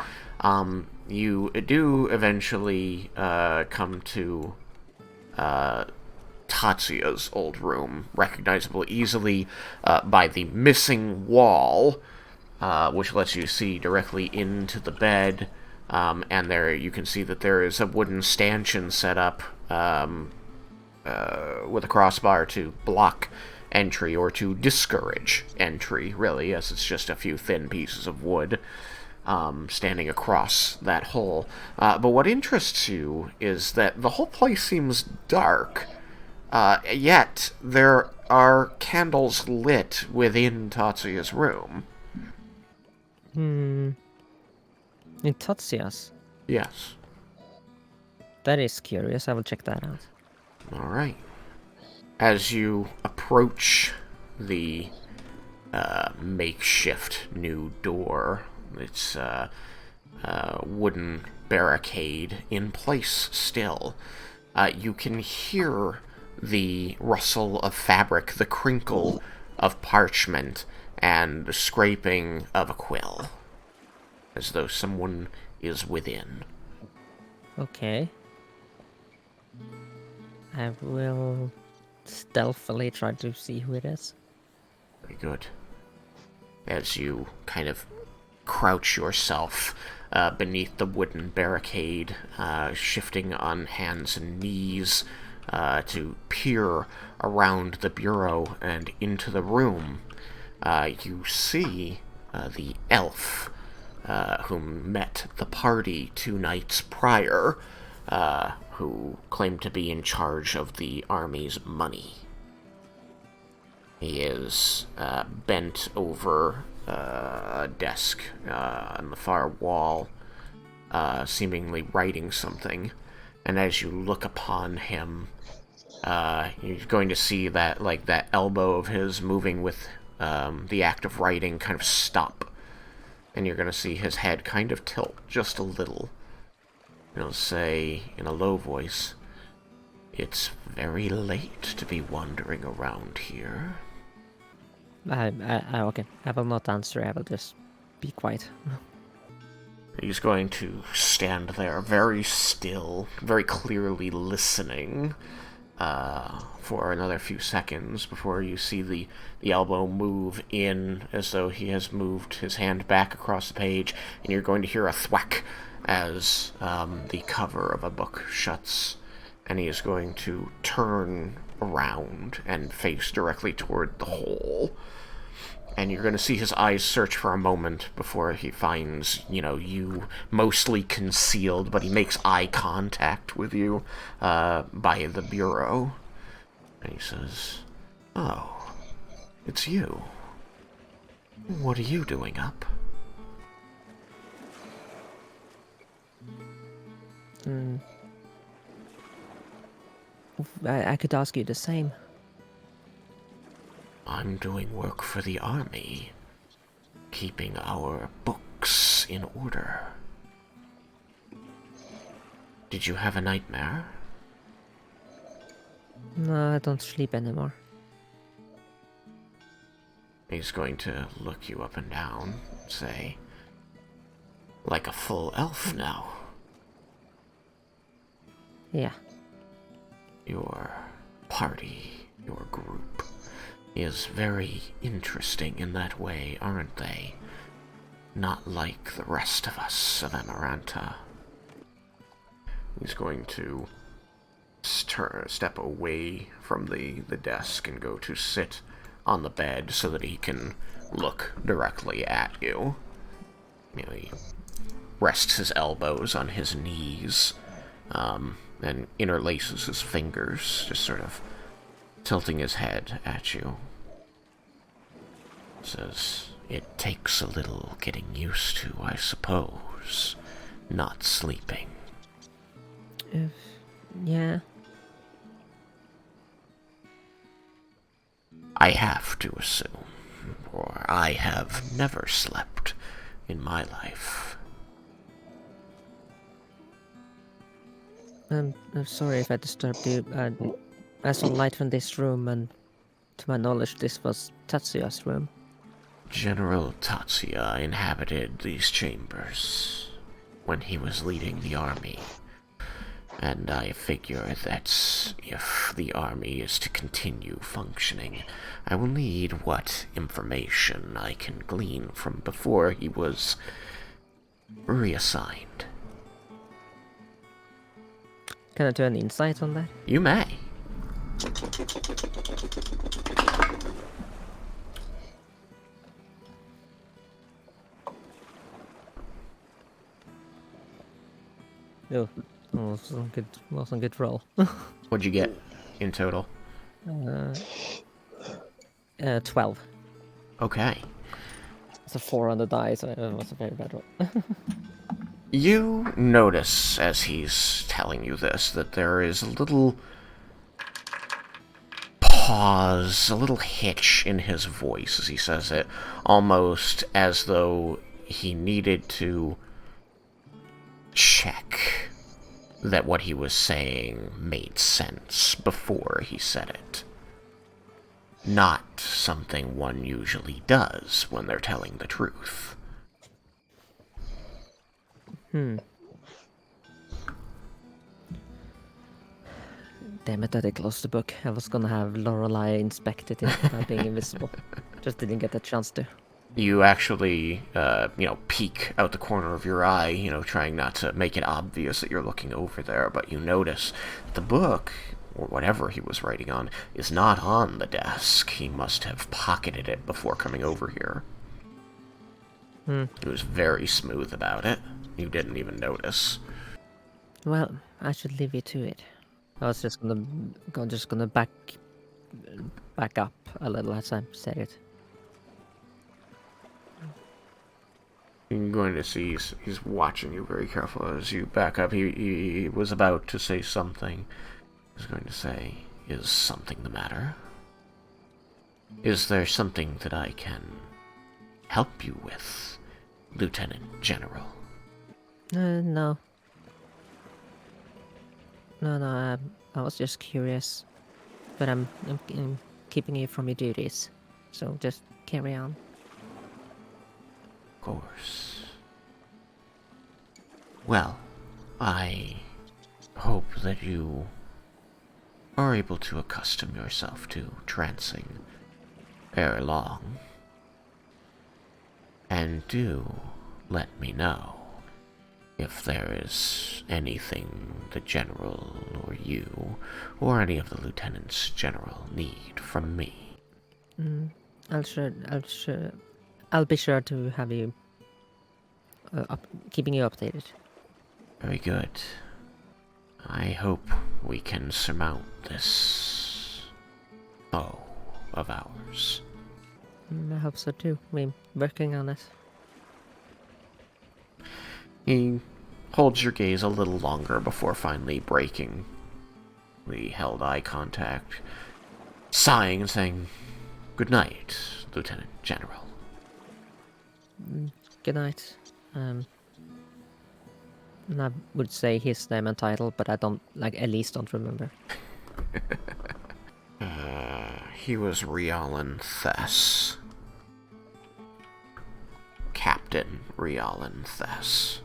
You do eventually come to Tatsuya's old room, recognizable easily by the missing wall, which lets you see directly into the bed. And there you can see that there is a wooden stanchion set up with a crossbar to block entry, or to discourage entry, really, as it's just a few thin pieces of wood standing across that hole. But what interests you is that the whole place seems dark, yet there are candles lit within Tatsuya's room. In Tatsias? Yes. That is curious, I will check that out. Alright. As you approach the makeshift new door, it's a wooden barricade in place still. You can hear the rustle of fabric, the crinkle of parchment, and the scraping of a quill, as though someone is within. Okay. I will stealthily try to see who it is. Very good. As you kind of crouch yourself beneath the wooden barricade, shifting on hands and knees to peer around the bureau and into the room, you see the elf whom met the party 2 nights prior, who claimed to be in charge of the army's money. He is bent over a desk on the far wall, seemingly writing something. And as you look upon him, you're going to see that, like, that elbow of his moving with the act of writing kind of stop. And you're going to see his head kind of tilt just a little. He'll say in a low voice, "It's very late to be wandering around here." Okay. I will not answer, I will just be quiet. He's going to stand there very still, very clearly listening for another few seconds before you see the elbow move in as though he has moved his hand back across the page, and you're going to hear a thwack as the cover of a book shuts, and he is going to turn around and face directly toward the hole. And you're going to see his eyes search for a moment before he finds, you mostly concealed, but he makes eye contact with you by the bureau. And he says, "Oh, it's you. What are you doing up?" I could ask you the same. I'm doing work for the army, keeping our books in order. Did you have a nightmare? No, I don't sleep anymore. He's going to look you up and down, say, "Like a full elf now." Yeah. Your party, your group, is very interesting in that way, aren't they? Not like the rest of us of Amaranta. He's going to step away from the desk and go to sit on the bed so that he can look directly at you. He rests his elbows on his knees, and interlaces his fingers, just sort of tilting his head at you. Says, "It takes a little getting used to, I suppose, not sleeping." Yeah. I have to assume, or I have never slept in my life. I'm sorry if I disturbed you. I saw light from this room, and to my knowledge, this was Tatsuya's room. General Tatsuya inhabited these chambers when he was leading the army, and I figure that if the army is to continue functioning, I will need what information I can glean from before he was reassigned. Can I do an insight on that? You may. Oh, wasn't good roll. What'd you get in total? 12. Okay. It's a 4 on the die, so it was a very bad roll. You notice, as he's telling you this, that there is a little pause, a little hitch in his voice as he says it, almost as though he needed to check that what he was saying made sense before he said it. Not something one usually does when they're telling the truth. Damn it, that I closed the book. I was gonna have Lorelei inspect it without being invisible. Just didn't get the chance to. You actually, peek out the corner of your eye, trying not to make it obvious that you're looking over there, but you notice that the book, or whatever he was writing on, is not on the desk. He must have pocketed it before coming over here. He was very smooth about it. You didn't even notice. Well, I should leave you to it. I was just gonna back up a little as I said it. You're going to see he's watching you very carefully as you back up. He was about to say something. He was going to say, "Is something the matter? Is there something that I can help you with, Lieutenant General?" No. No, I was just curious. But I'm keeping you from your duties. So just carry on. Of course. Well, I hope that you are able to accustom yourself to trancing ere long. And do let me know if there is anything the General or you or any of the Lieutenants General need from me. I'll be sure to have you keeping you updated. Very good. I hope we can surmount this foe of ours. I hope so too. We're working on it. He holds your gaze a little longer before finally breaking. We held eye contact, sighing and saying, "Good night, Lieutenant General." Good night. And I would say his name and title, but I don't, at least don't remember. He was Rialan Thess. Captain Rialan Thess.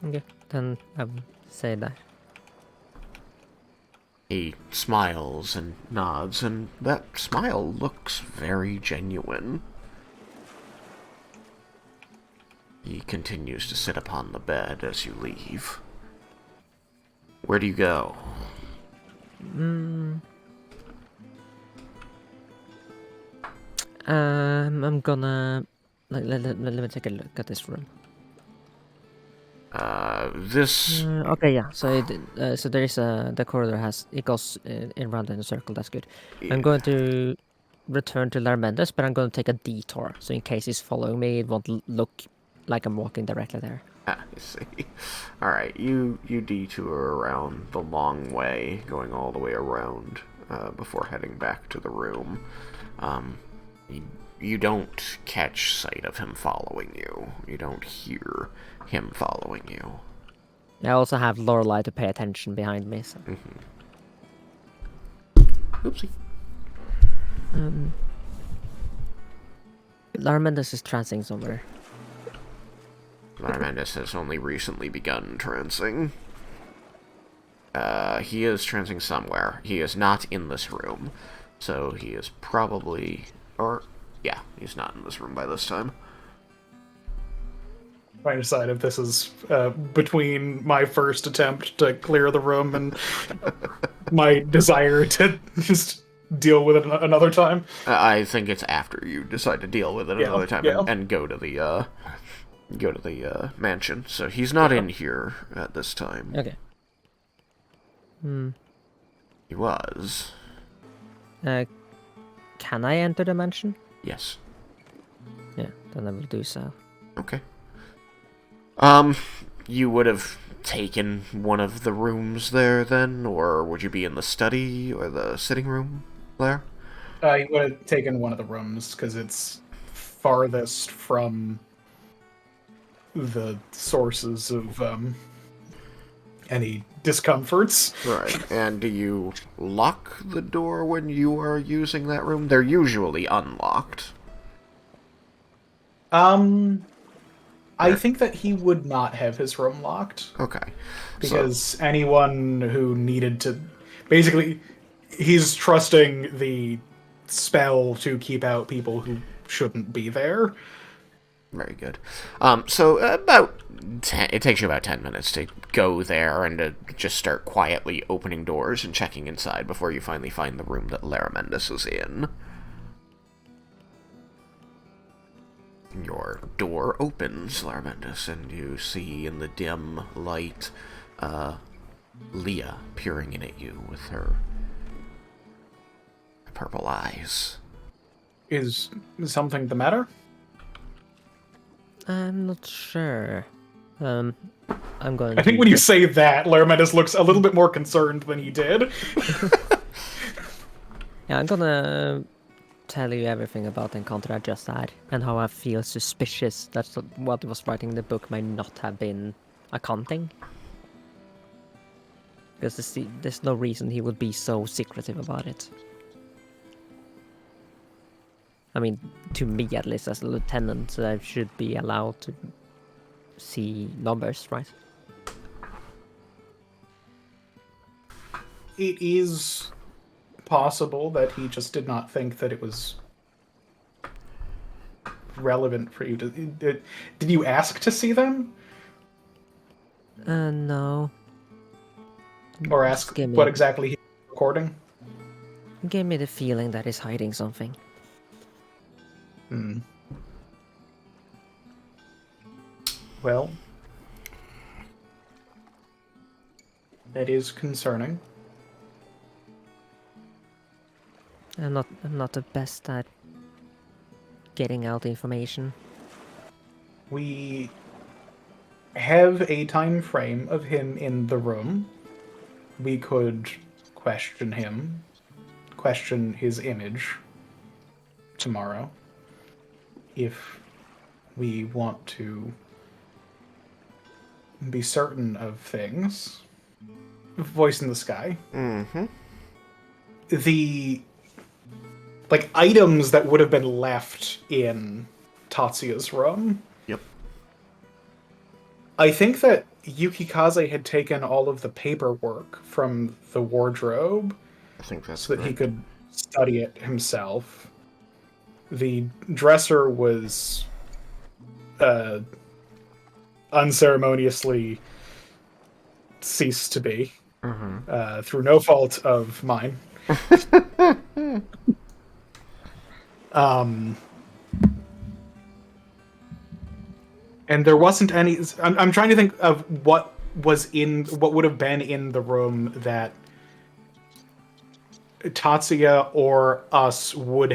Okay, then I would say that. He smiles and nods, and that smile looks very genuine. He continues to sit upon the bed as you leave. Where do you go? I'm gonna... let me take a look at this room. This... Okay, yeah. So so there is the corridor it goes around in a circle. That's good. I'm going to return to Larmendes, but I'm going to take a detour. So in case he's following me, it won't look like I'm walking directly there. I see. Alright, you detour around the long way, going all the way around, before heading back to the room. You don't catch sight of him following you. You don't hear him following you. I also have Lorelei to pay attention behind me. So. Oopsie. Larmendes is trancing somewhere. Larmendes has only recently begun trancing. He is trancing somewhere. He is not in this room. So he is probably... yeah, he's not in this room by this time. Trying to decide if this is between my first attempt to clear the room and my desire to just deal with it another time. I think it's after you decide to deal with it another time and go to the mansion. So he's not in here at this time. Okay. He was. Can I enter the mansion? Yes. Yeah, then I will do so. Okay. You would have taken one of the rooms there then, or would you be in the study or the sitting room there? You would have taken one of the rooms because it's farthest from the sources of any discomforts. Right. And do you lock the door when you are using that room? They're usually unlocked. I think that he would not have his room locked. Okay. Because anyone who needed to... Basically, he's trusting the spell to keep out people who shouldn't be there. Very good. So it takes you about 10 minutes to go there and to just start quietly opening doors and checking inside before you finally find the room that Laramendus is in. Your door opens, Laramendus, and you see in the dim light Leah peering in at you with her purple eyes. Is something the matter? I'm not sure. I'm going I think when you say that, Laramendus looks a little bit more concerned than he did. Yeah, I'm gonna tell you everything about the encounter I just had, and how I feel suspicious that what was writing in the book might not have been accounting. Because there's no reason he would be so secretive about it. I mean, to me at least, as a lieutenant, I should be allowed to see numbers, right? It is possible that he just did not think that it was relevant for you to... Did you ask to see them? No. Or ask what exactly he was recording? Gave me the feeling that he's hiding something. Well, that is concerning. I'm not the best at getting out information. We have a time frame of him in the room. We could question him, question his image tomorrow, if we want to be certain of things. Voice in the sky. Mm-hmm. The items that would have been left in Tatsuya's room. Yep. I think that Yukikaze had taken all of the paperwork from the wardrobe I think that's so that he correct. could study it himself. The dresser was unceremoniously ceased to be through no fault of mine. And there wasn't any... I'm trying to think of what would have been in the room that Tatsuya or us would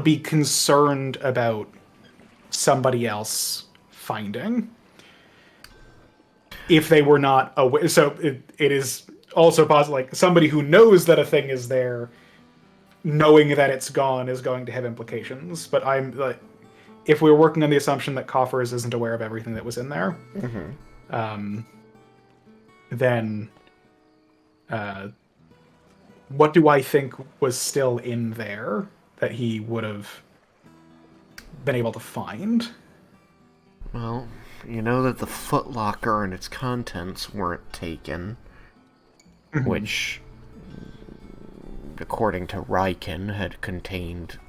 be concerned about somebody else finding. If they were not aware. So it is also possible, like, somebody who knows that a thing is there, knowing that it's gone is going to have implications. But I'm like, if we're working on the assumption that Coffers isn't aware of everything that was in there, then what do I think was still in there that he would have been able to find? Well, you know that the footlocker and its contents weren't taken, which, according to Raiken, had contained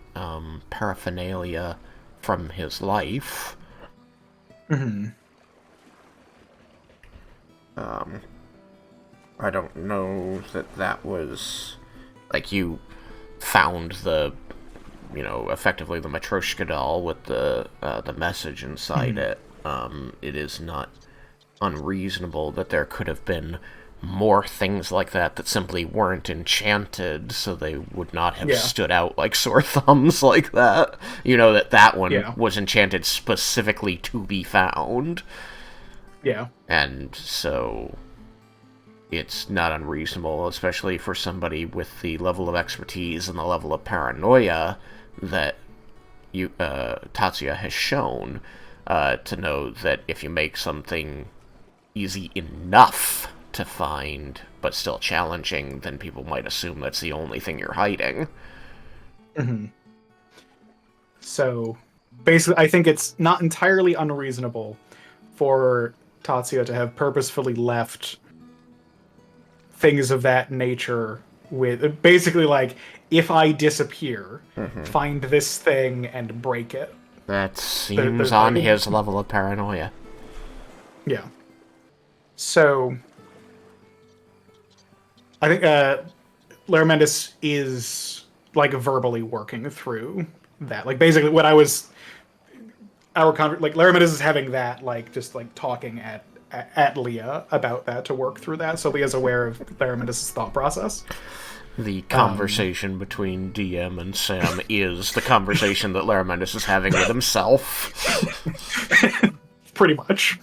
paraphernalia from his life. I don't know that was... Like, you found the, effectively the Matryoshka doll with the message inside it. It is not unreasonable that there could have been more things like that simply weren't enchanted, so they would not have stood out like sore thumbs like that. You know, that one was enchanted specifically to be found. Yeah. And so it's not unreasonable, especially for somebody with the level of expertise and the level of paranoia that Tatsuya has shown, to know that if you make something easy enough to find, but still challenging, then people might assume that's the only thing you're hiding. Mm-hmm. So, basically, I think it's not entirely unreasonable for Tatsuya to have purposefully left things of that nature with, basically, like, if I disappear, find this thing and break it. That seems on his level of paranoia. Yeah. So, I think Laramentis is, like, verbally working through that. Like, basically, what I was... like, Laramentis is having that, like, just, like, talking at Leah about that to work through that, so Leah's aware of Laramentis' thought process. The conversation between DM and Sam is the conversation that Laramentis is having with himself. Pretty much.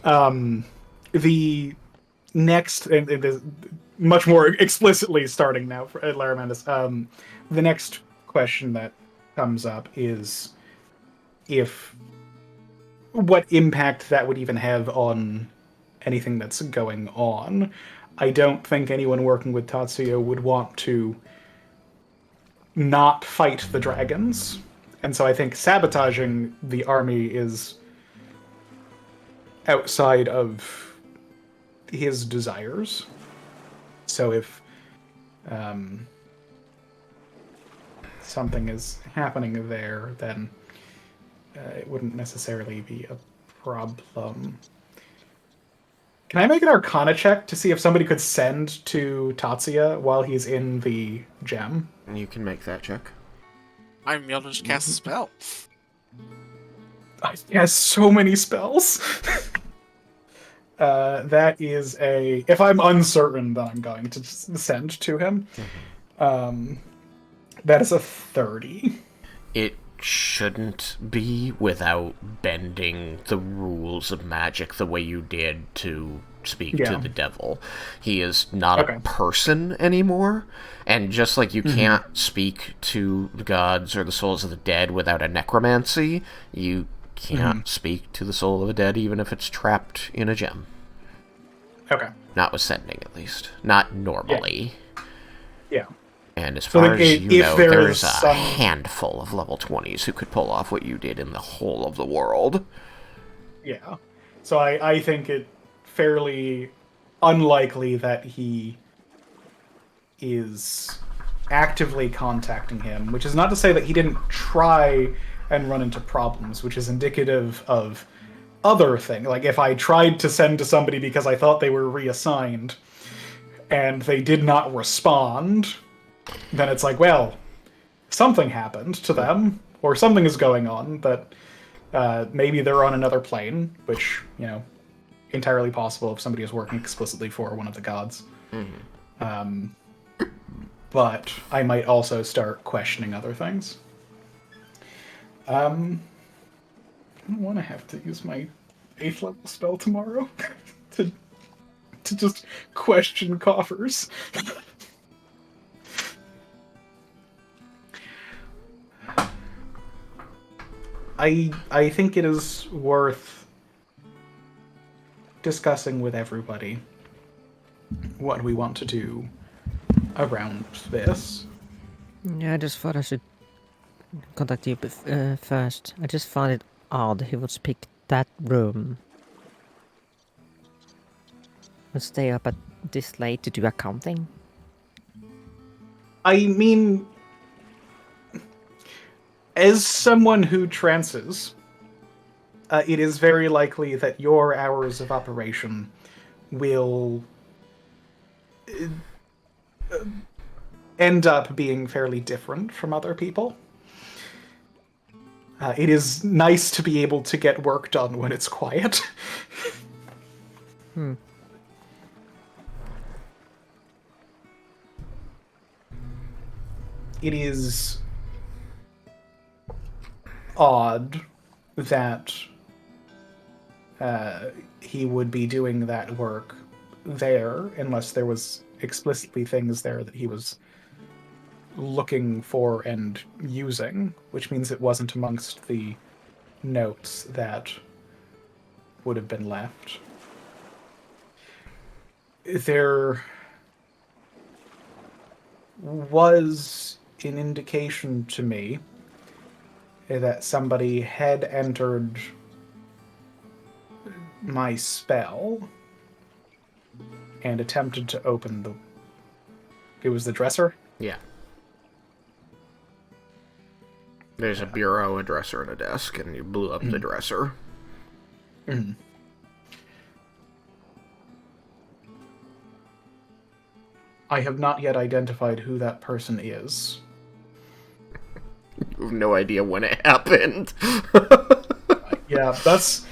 The next, and it is much more explicitly starting now for Laramentis, the next question that comes up is what impact that would even have on anything that's going on. I don't think anyone working with Tatsuya would want to not fight the dragons. And so I think sabotaging the army is outside of his desires. So if something is happening there, then it wouldn't necessarily be a problem. Can I make an Arcana check to see if somebody could send to Tatsuya while he's in the gem? You can make that check. I'm able to just cast a spell. He has so many spells. That is a... If I'm uncertain, then I'm going to send to him. That is a 30. It shouldn't be without bending the rules of magic the way you did to speak to the devil. He is not a person anymore, and just like you can't speak to the gods or the souls of the dead without a necromancy, you can't speak to the soul of the dead even if it's trapped in a gem. Okay. Notwithstanding, at least. Not normally. Yeah. And as far as you know, there there's is a handful of level 20s who could pull off what you did in the whole of the world. Yeah. So I think it fairly unlikely that he is actively contacting him, which is not to say that he didn't try and run into problems, which is indicative of other things. Like, if I tried to send to somebody because I thought they were reassigned, and they did not respond... then it's like, well, something happened to them, or something is going on, that maybe they're on another plane, which, you know, entirely possible if somebody is working explicitly for one of the gods. But I might also start questioning other things. I don't want to have to use my 8th level spell tomorrow to just question coffers. I think it is worth discussing with everybody what we want to do around this. Yeah, I just thought I should contact you first. I just found it odd he would pick that room and stay up at this late to do accounting. I mean, as someone who trances, it is very likely that your hours of operation will end up being fairly different from other people. It is nice to be able to get work done when it's quiet. it is odd that he would be doing that work there unless there was explicitly things there that he was looking for and using, which means it wasn't amongst the notes that would have been left. There was an indication to me that somebody had entered my spell and attempted to open the... It was the dresser? Yeah. There's a bureau, a dresser, and a desk, and you blew up the dresser. Mm. I have not yet identified who that person is. You have no idea when it happened. Yeah, that's...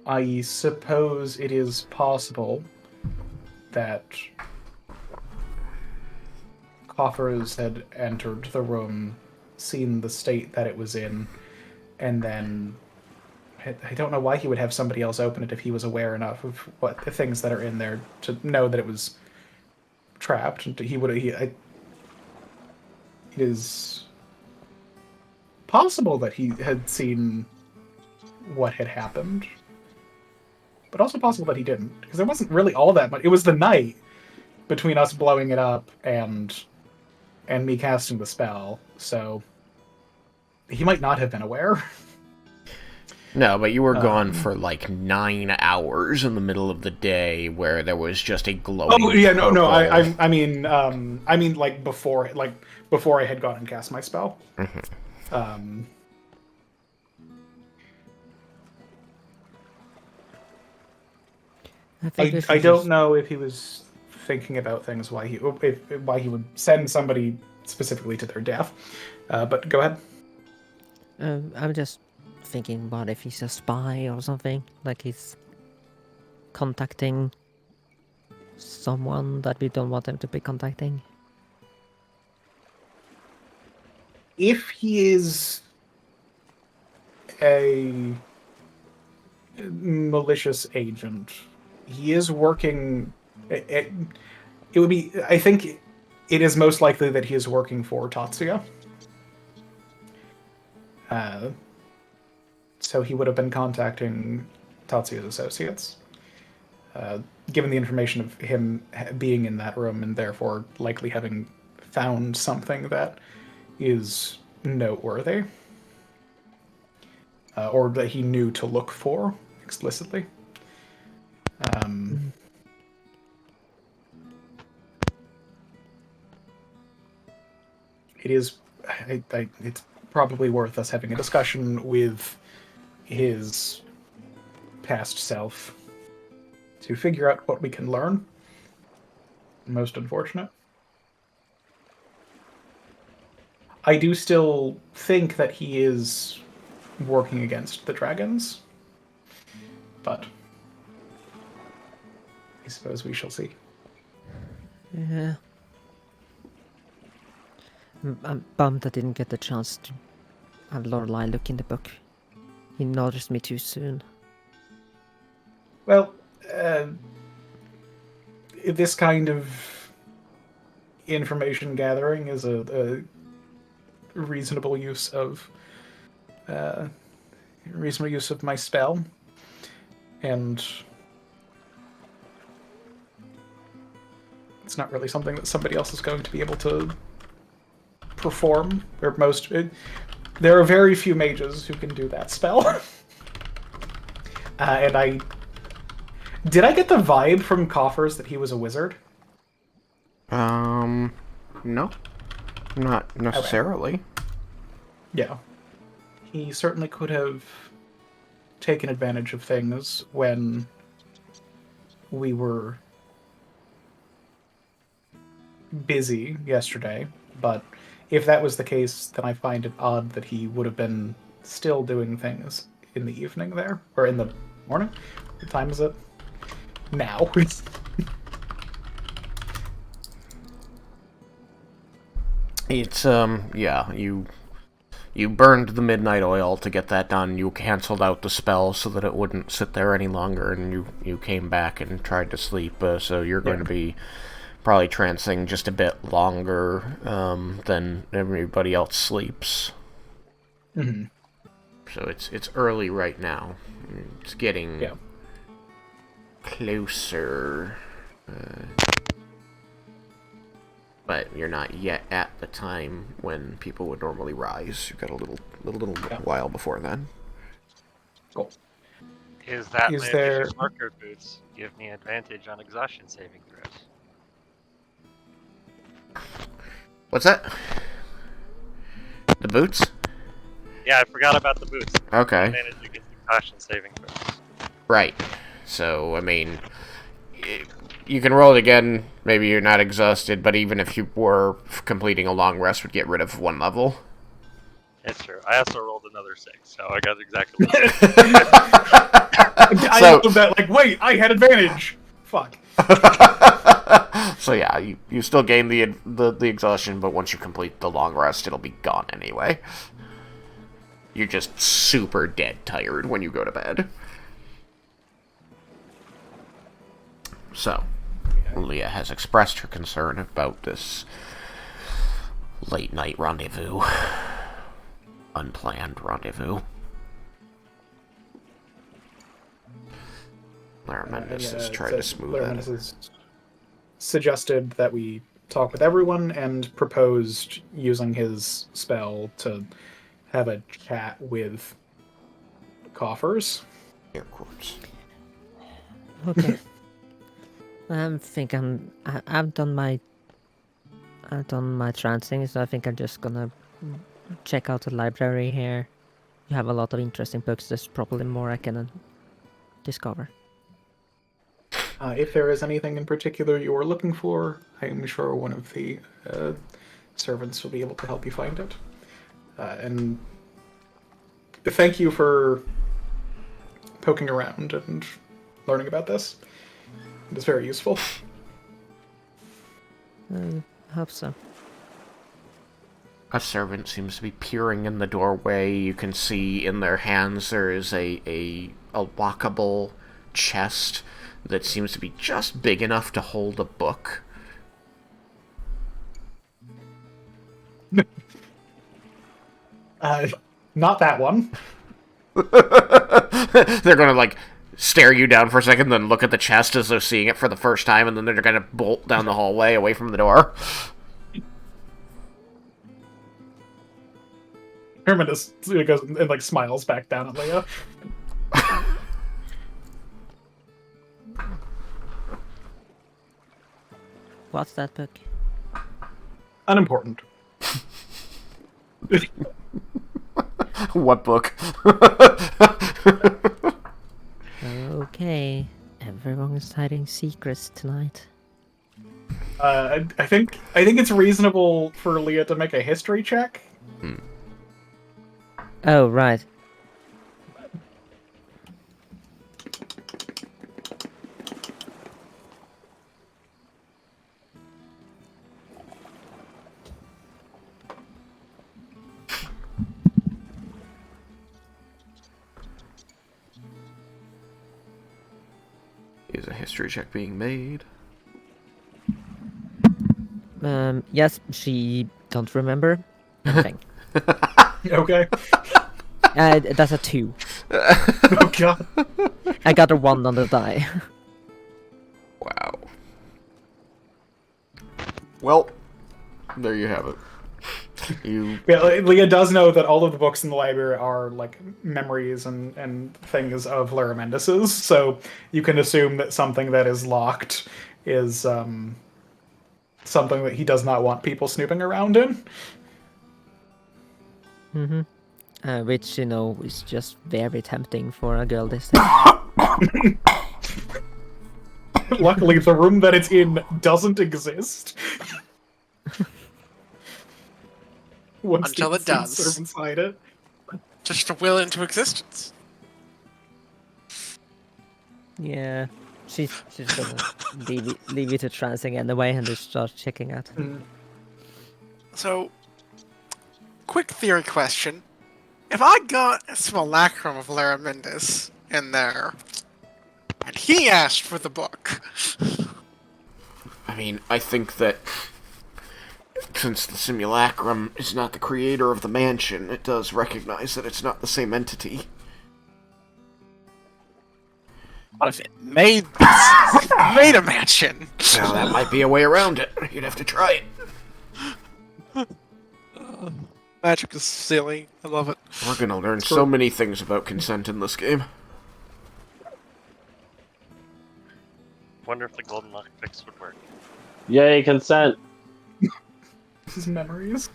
I suppose it is possible that Coffers had entered the room, seen the state that it was in, and then... I don't know why he would have somebody else open it if he was aware enough of what the things that are in there to know that it was trapped. And it is possible that he had seen what had happened, but also possible that he didn't, because there wasn't really all that much. It was the night between us blowing it up and me casting the spell, so he might not have been aware. No, but you were gone for like 9 hours in the middle of the day, where there was just a glowing. Oh yeah, no. purple- I mean, like before I had gone and cast my spell. Mm-hmm. I don't know if he was thinking about things why he would send somebody specifically to their death. But go ahead. I'm just thinking about if he's a spy or something, like he's contacting someone that we don't want him to be contacting. If he is a malicious agent, he is working. It would be. I think it is most likely that he is working for Tatsuya. So he would have been contacting Tatsuya's associates, given the information of him being in that room and therefore likely having found something that is noteworthy, or that he knew to look for explicitly. It is. It's probably worth us having a discussion with his past self to figure out what we can learn. Most unfortunate. I do still think that he is working against the dragons, but I suppose we shall see. Yeah. I'm bummed I didn't get the chance to have Lorelei look in the book. He noticed me too soon. Well, this kind of information gathering is a reasonable use of my spell, and it's not really something that somebody else is going to be able to perform. There are very few mages who can do that spell. And did I get the vibe from Coffers that he was a wizard? No, not necessarily. Okay. Yeah, he certainly could have taken advantage of things when we were busy yesterday, but if that was the case, then I find it odd that he would have been still doing things in the evening there, or in the morning. What time is it now? It's yeah, you burned the midnight oil to get that done. You canceled out the spell so that it wouldn't sit there any longer, and you came back and tried to sleep. So you're going to be probably trancing just a bit longer than everybody else sleeps. Mm-hmm. So it's early right now. It's getting closer. But you're not yet at the time when people would normally rise. You've got a little while before then. Cool. Is that Is my there- efficient marker boots give me advantage on exhaustion saving throws? What's that? The boots? Yeah, I forgot about the boots. Okay. Advantage against exhaustion saving throws. Right. So, I mean, you can roll it again. Maybe you're not exhausted, but even if you were, completing a long rest would get rid of 1 level. It's true. I also rolled another 6, so I got exactly. I love that. Like, wait, I had advantage. Fuck. So yeah, you still gain the exhaustion, but once you complete the long rest, it'll be gone anyway. You're just super dead tired when you go to bed. So, Leah has expressed her concern about this late night rendezvous. Unplanned rendezvous. Laramentis has tried to smooth Laramentis it. has suggested that we talk with everyone and proposed using his spell to have a chat with coffers. Air quotes. Okay. I've done my trancing, so I think I'm just gonna check out the library here. You have a lot of interesting books. There's probably more I can discover. If there is anything in particular you are looking for, I am sure one of the servants will be able to help you find it. And thank you for poking around and learning about this. It is very useful. I hope so. A servant seems to be peering in the doorway. You can see in their hands there is a lockable chest that seems to be just big enough to hold a book. Not that one. They're gonna, like, stare you down for a second, then look at the chest as they're seeing it for the first time, and then they're gonna bolt down the hallway away from the door. Herman just goes and like smiles back down at Leia. What's that book? Unimportant. What book? Okay, everyone is hiding secrets tonight. I think it's reasonable for Leah to make a history check. Oh, right. Is a history check being made? Yes, she don't remember anything. Okay. That's a 2. Oh god. I got a 1 on the die. Wow. Well, there you have it. Yeah, Leah does know that all of the books in the library are like memories and things of Laramentis's, so you can assume that something that is locked is something that he does not want people snooping around in. Which, you know, is just very tempting for a girl this day. Luckily, the room that it's in doesn't exist. Until it does. Servants hide it. Just a will into existence. Yeah. She's gonna leave you to transing anyway and just start checking out. So, quick theory question. If I got a simulacrum of Laramindis in there, and he asked for the book, I mean, I think that since the simulacrum is not the creator of the mansion, it does recognize that it's not the same entity. what if it made a mansion? Now, that might be a way around it. You'd have to try it. Magic is silly. I love it. We're gonna learn so many things about consent in this game. Wonder if the golden lock fix would work. Yay, consent. His memories.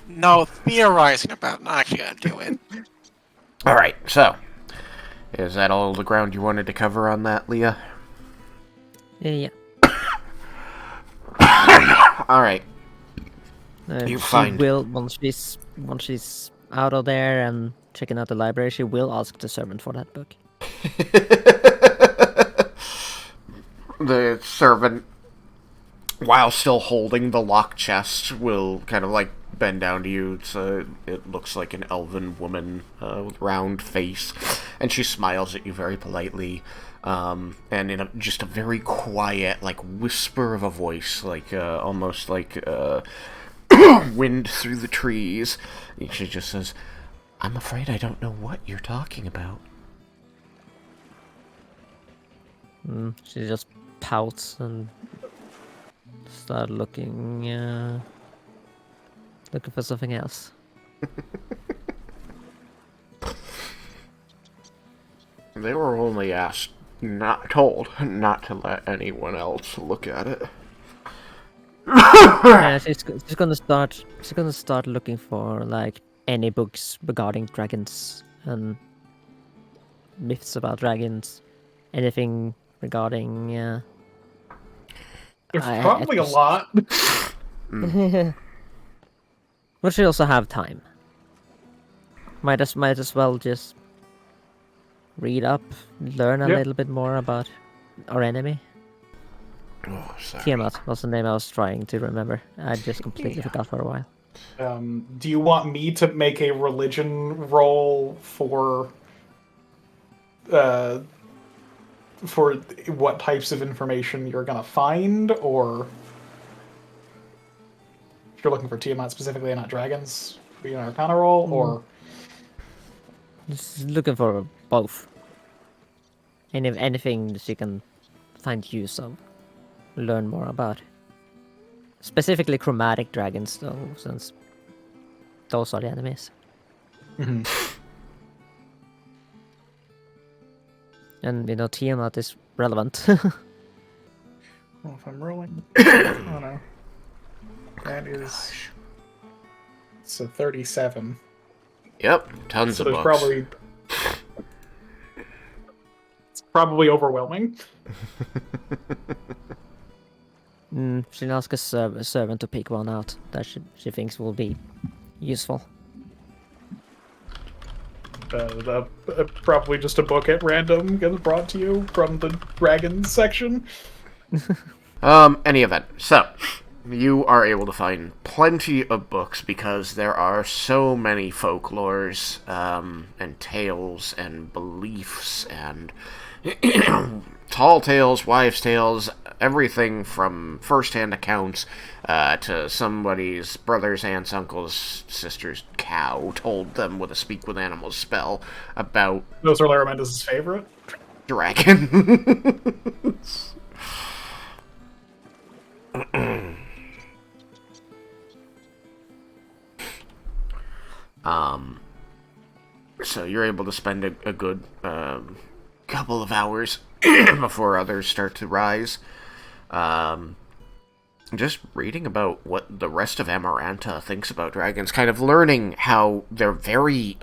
No, theorizing about, not actually gonna do it. Alright, so. Is that all the ground you wanted to cover on that, Leah? Yeah. Alright. She find- will once she's out of there and checking out the library, she will ask the servant for that book. The servant, while still holding the locked chest, will kind of like bend down to you. It looks like an elven woman with round face, and she smiles at you very politely, and in just a very quiet, like whisper of a voice, like almost like wind through the trees. She just says, "I'm afraid I don't know what you're talking about." She just pouts and start looking for something else. They were only told not to let anyone else look at it. Yeah, she's gonna start looking for like any books regarding dragons and myths about dragons, anything regarding. There's probably a lot. But she also have time. Might as well just read up, learn a little bit more about our enemy. Oh, sorry. Tiamat was the name I was trying to remember. I just completely forgot for a while. Do you want me to make a religion roll for what types of information you're gonna find, or if you're looking for Tiamat specifically and not dragons, be an Arcana roll, or Just looking for both. Anything that you can find use of, learn more about. Specifically chromatic dragons, though, since those are the enemies. And, Tiamat is relevant. well, if I'm rolling, oh no, that is it's a 37. Yep, tons So of there's books. it's probably overwhelming. She'll ask a servant to pick one out that she thinks will be useful. Probably just a book at random gets brought to you from the dragons section. Any event. So, you are able to find plenty of books because there are so many folklores, and tales and beliefs and tall tales, wives' tales, everything from first-hand accounts to somebody's brother's, aunt's, uncle's, sister's cow told them with a speak with animals spell about Those are Laramendis' favorite. dragons. So you're able to spend a good couple of hours before others start to rise. Just reading about what the rest of Amaranta thinks about dragons, kind of learning how they're very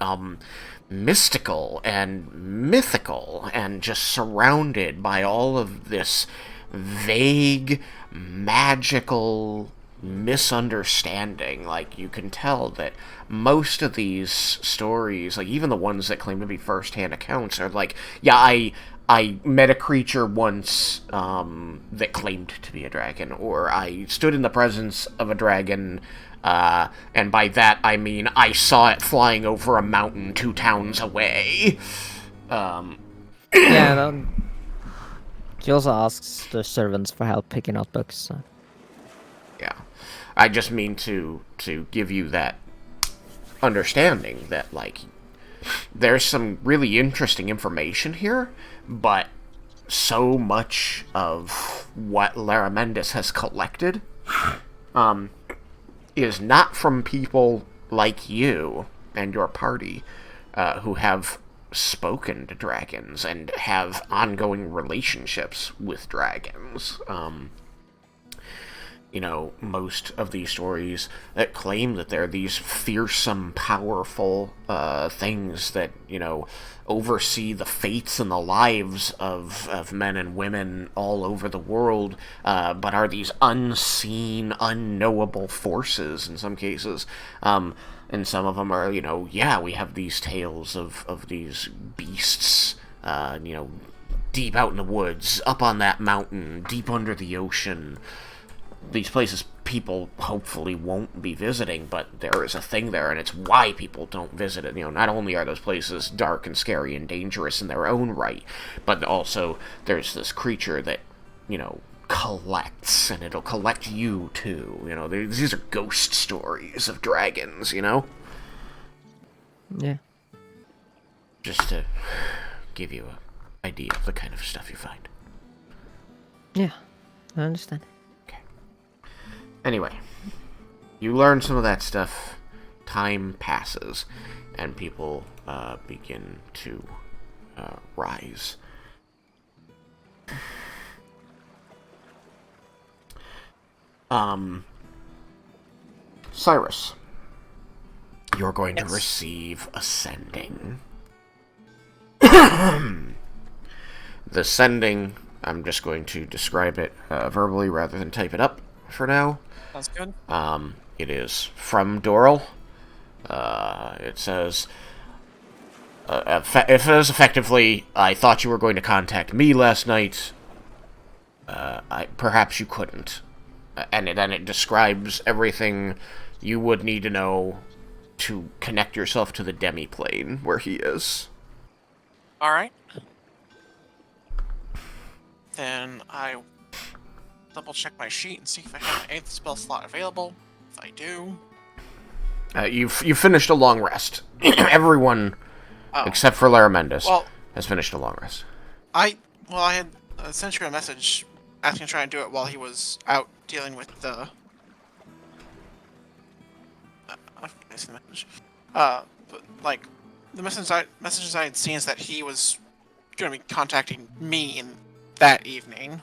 mystical and mythical and just surrounded by all of this vague, magical misunderstanding. Like, you can tell that most of these stories, like even the ones that claim to be first-hand accounts, are like, yeah, I met a creature once that claimed to be a dragon, or I stood in the presence of a dragon, and by that I mean I saw it flying over a mountain 2 towns away. Yeah, she also asks the servants for help picking out books. So. Yeah, I just mean to give you that understanding that, like, there's some really interesting information here, but so much of what Laramendus has collected is not from people like you and your party who have spoken to dragons and have ongoing relationships with dragons. You know, most of these stories that claim that they're these fearsome, powerful things that, you know, oversee the fates and the lives of men and women all over the world, but are these unseen, unknowable forces in some cases. And some of them are, you know, yeah, we have these tales of these beasts, you know, deep out in the woods, up on that mountain, deep under the ocean. These places people hopefully won't be visiting, but there is a thing there, and it's why people don't visit it. You know, not only are those places dark and scary and dangerous in their own right, but also there's this creature that, you know, collects, and it'll collect you too. You know, these are ghost stories of dragons, you know? Yeah. Just to give you an idea of the kind of stuff you find. Yeah, I understand. Anyway, you learn some of that stuff, time passes, and people begin to rise. Cyrus, you're going to receive a sending. The sending, I'm just going to describe it verbally rather than type it up for now. Sounds good. It is from Doral. It says, it says effectively, I thought you were going to contact me last night. Perhaps you couldn't. And then it describes everything you would need to know to connect yourself to the demi-plane where he is. Alright. Then I double check my sheet and see if I have an 8th spell slot available. If I do. You've finished a long rest. Everyone, except for Laramendus, has finished a long rest. I had sent you a message asking to try and do it while he was out dealing with the... I see the message. But, like, the messages I had seen is that he was going to be contacting me in that evening.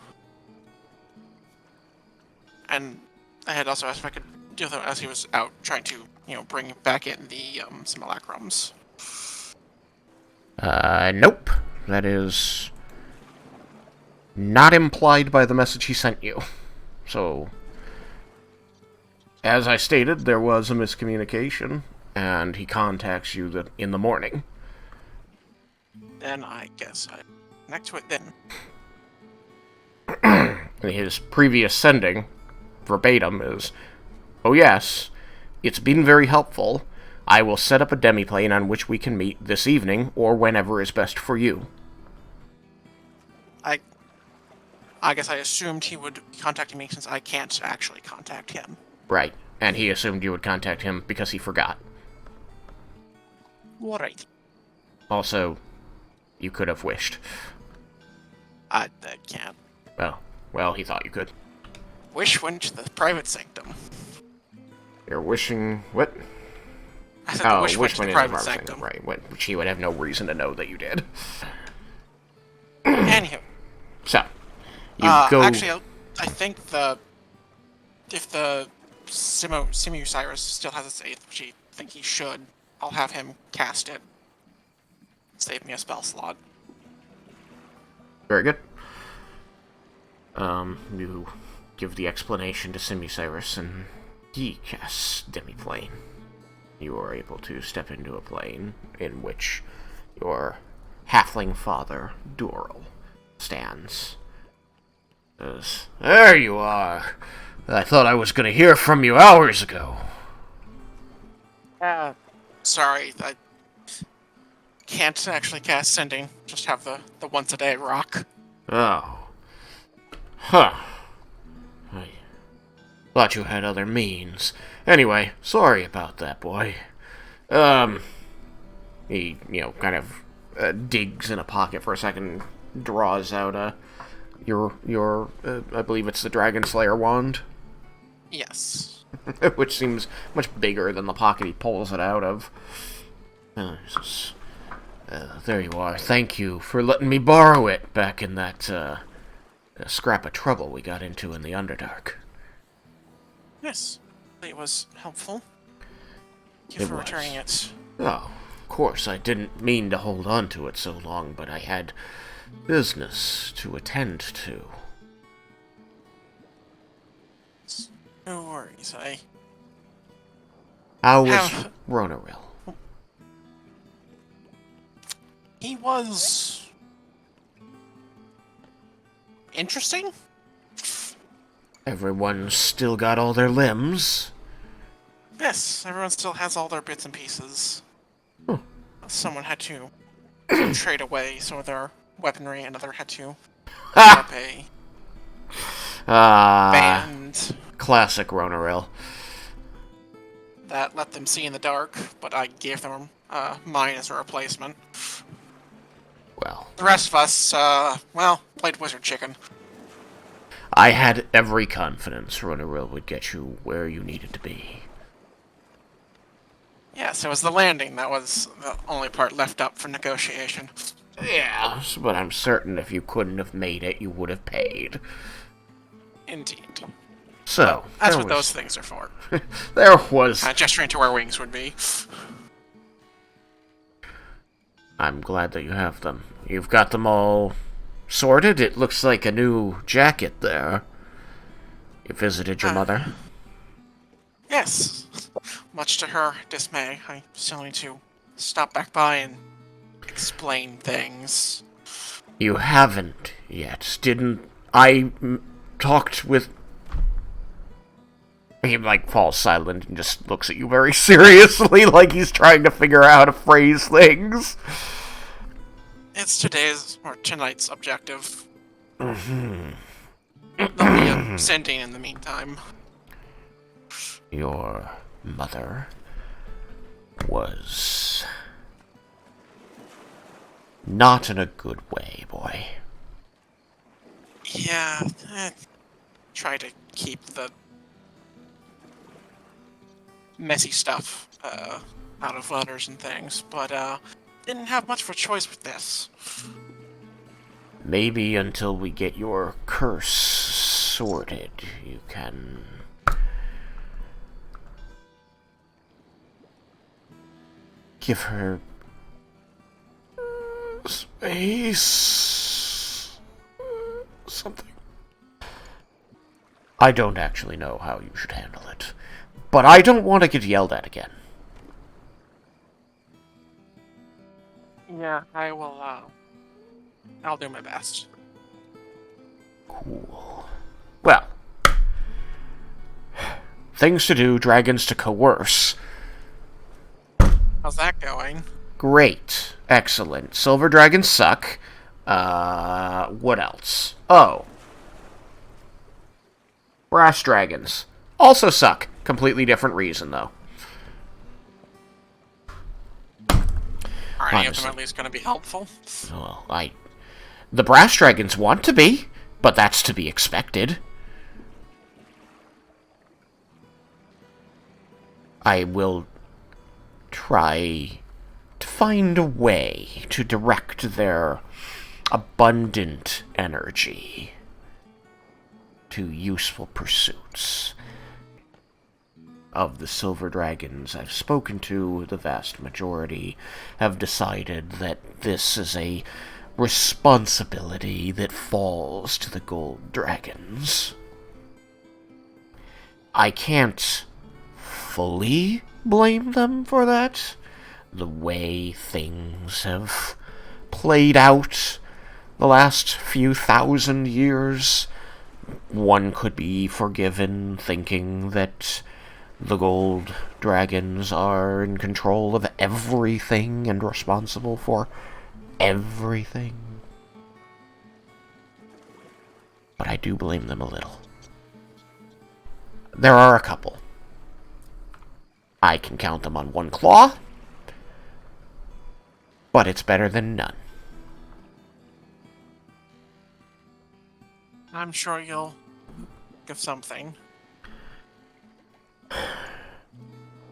And I had also asked if I could deal with him as he was out trying to, you know, bring back in the simulacrums. Nope. That is not implied by the message he sent you. So, as I stated, there was a miscommunication, and he contacts you in the morning. Then I guess I connect to it then. His previous sending, verbatim, is, "Oh yes, it's been very helpful. I will set up a demi-plane on which we can meet this evening, or whenever is best for you." I guess I assumed he would be contacting me since I can't actually contact him. Right, and he assumed you would contact him because he forgot. Right. Also, you could have wished. I can't. Well, he thought you could. Wish went to the private sanctum. You're wishing... what? I said the wish went to the private sanctum. Right, which he would have no reason to know that you did. Anywho. So, you go... Actually, I think if the Simu Cyrus still has its 8th, which I think he should, I'll have him cast it. Save me a spell slot. Very good. You give the explanation to Simucyrus, and he casts Demi-Plane. You are able to step into a plane in which your halfling father, Doral, stands. Says, "There you are. I thought I was going to hear from you hours ago." Sorry, I can't actually cast Sending. Just have the once a day rock. Oh. Huh. I thought you had other means. Anyway, sorry about that, boy. He, kind of digs in a pocket for a second, draws out your I believe it's the Dragon Slayer wand. Yes. Which seems much bigger than the pocket he pulls it out of. There you are. Thank you for letting me borrow it back in that scrap of trouble we got into in the Underdark. Yes. It was helpful. Thank you for returning it. Oh, of course, I didn't mean to hold on to it so long, but I had business to attend to. No worries, How was Ronaril? He was... interesting? Everyone's still got all their limbs. Yes, everyone still has all their bits and pieces. Someone had to trade away some of their weaponry, another had to pick up a band Classic Ronaril. that let them see in the dark, but I gave them mine as a replacement. Well, The rest of us, played wizard chicken. I had every confidence Ronaril would get you where you needed to be. Yes, it was the landing that was the only part left up for negotiation. Yes, but I'm certain if you couldn't have made it, you would have paid. Indeed. So, That's what those things are for. there was... Gesturing to where wings would be. I'm glad that you have them. You've got them all sorted? It looks like a new jacket there. You visited your mother? Yes. Much to her dismay, I still need to stop back by and explain things. You haven't yet. Didn't I talked with... He, falls silent and just looks at you very seriously, like he's trying to figure out how to phrase things. It's tonight's objective. Mm-hmm. There'll be a sending in the meantime. Your mother was not in a good way, boy. Yeah, try to keep the messy stuff out of letters and things, but didn't have much of a choice with this. Maybe until we get your curse sorted, you can... give her... space... something. I don't actually know how you should handle it, but I don't want to get yelled at again. Yeah, I will, I'll do my best. Cool. Well, things to do, dragons to coerce. How's that going? Great. Excellent. Silver dragons suck. What else? Oh. Brass dragons. Also suck. Completely different reason, though. Are any of them at least going to be helpful? Well, the brass dragons want to be, but that's to be expected. I will try to find a way to direct their abundant energy to useful pursuits. Of the silver dragons I've spoken to, the vast majority have decided that this is a responsibility that falls to the gold dragons. I can't fully blame them for that. The way things have played out the last few thousand years, one could be forgiven thinking that the gold dragons are in control of everything and responsible for everything. But I do blame them a little. There are a couple. I can count them on one claw, but it's better than none. I'm sure you'll give something.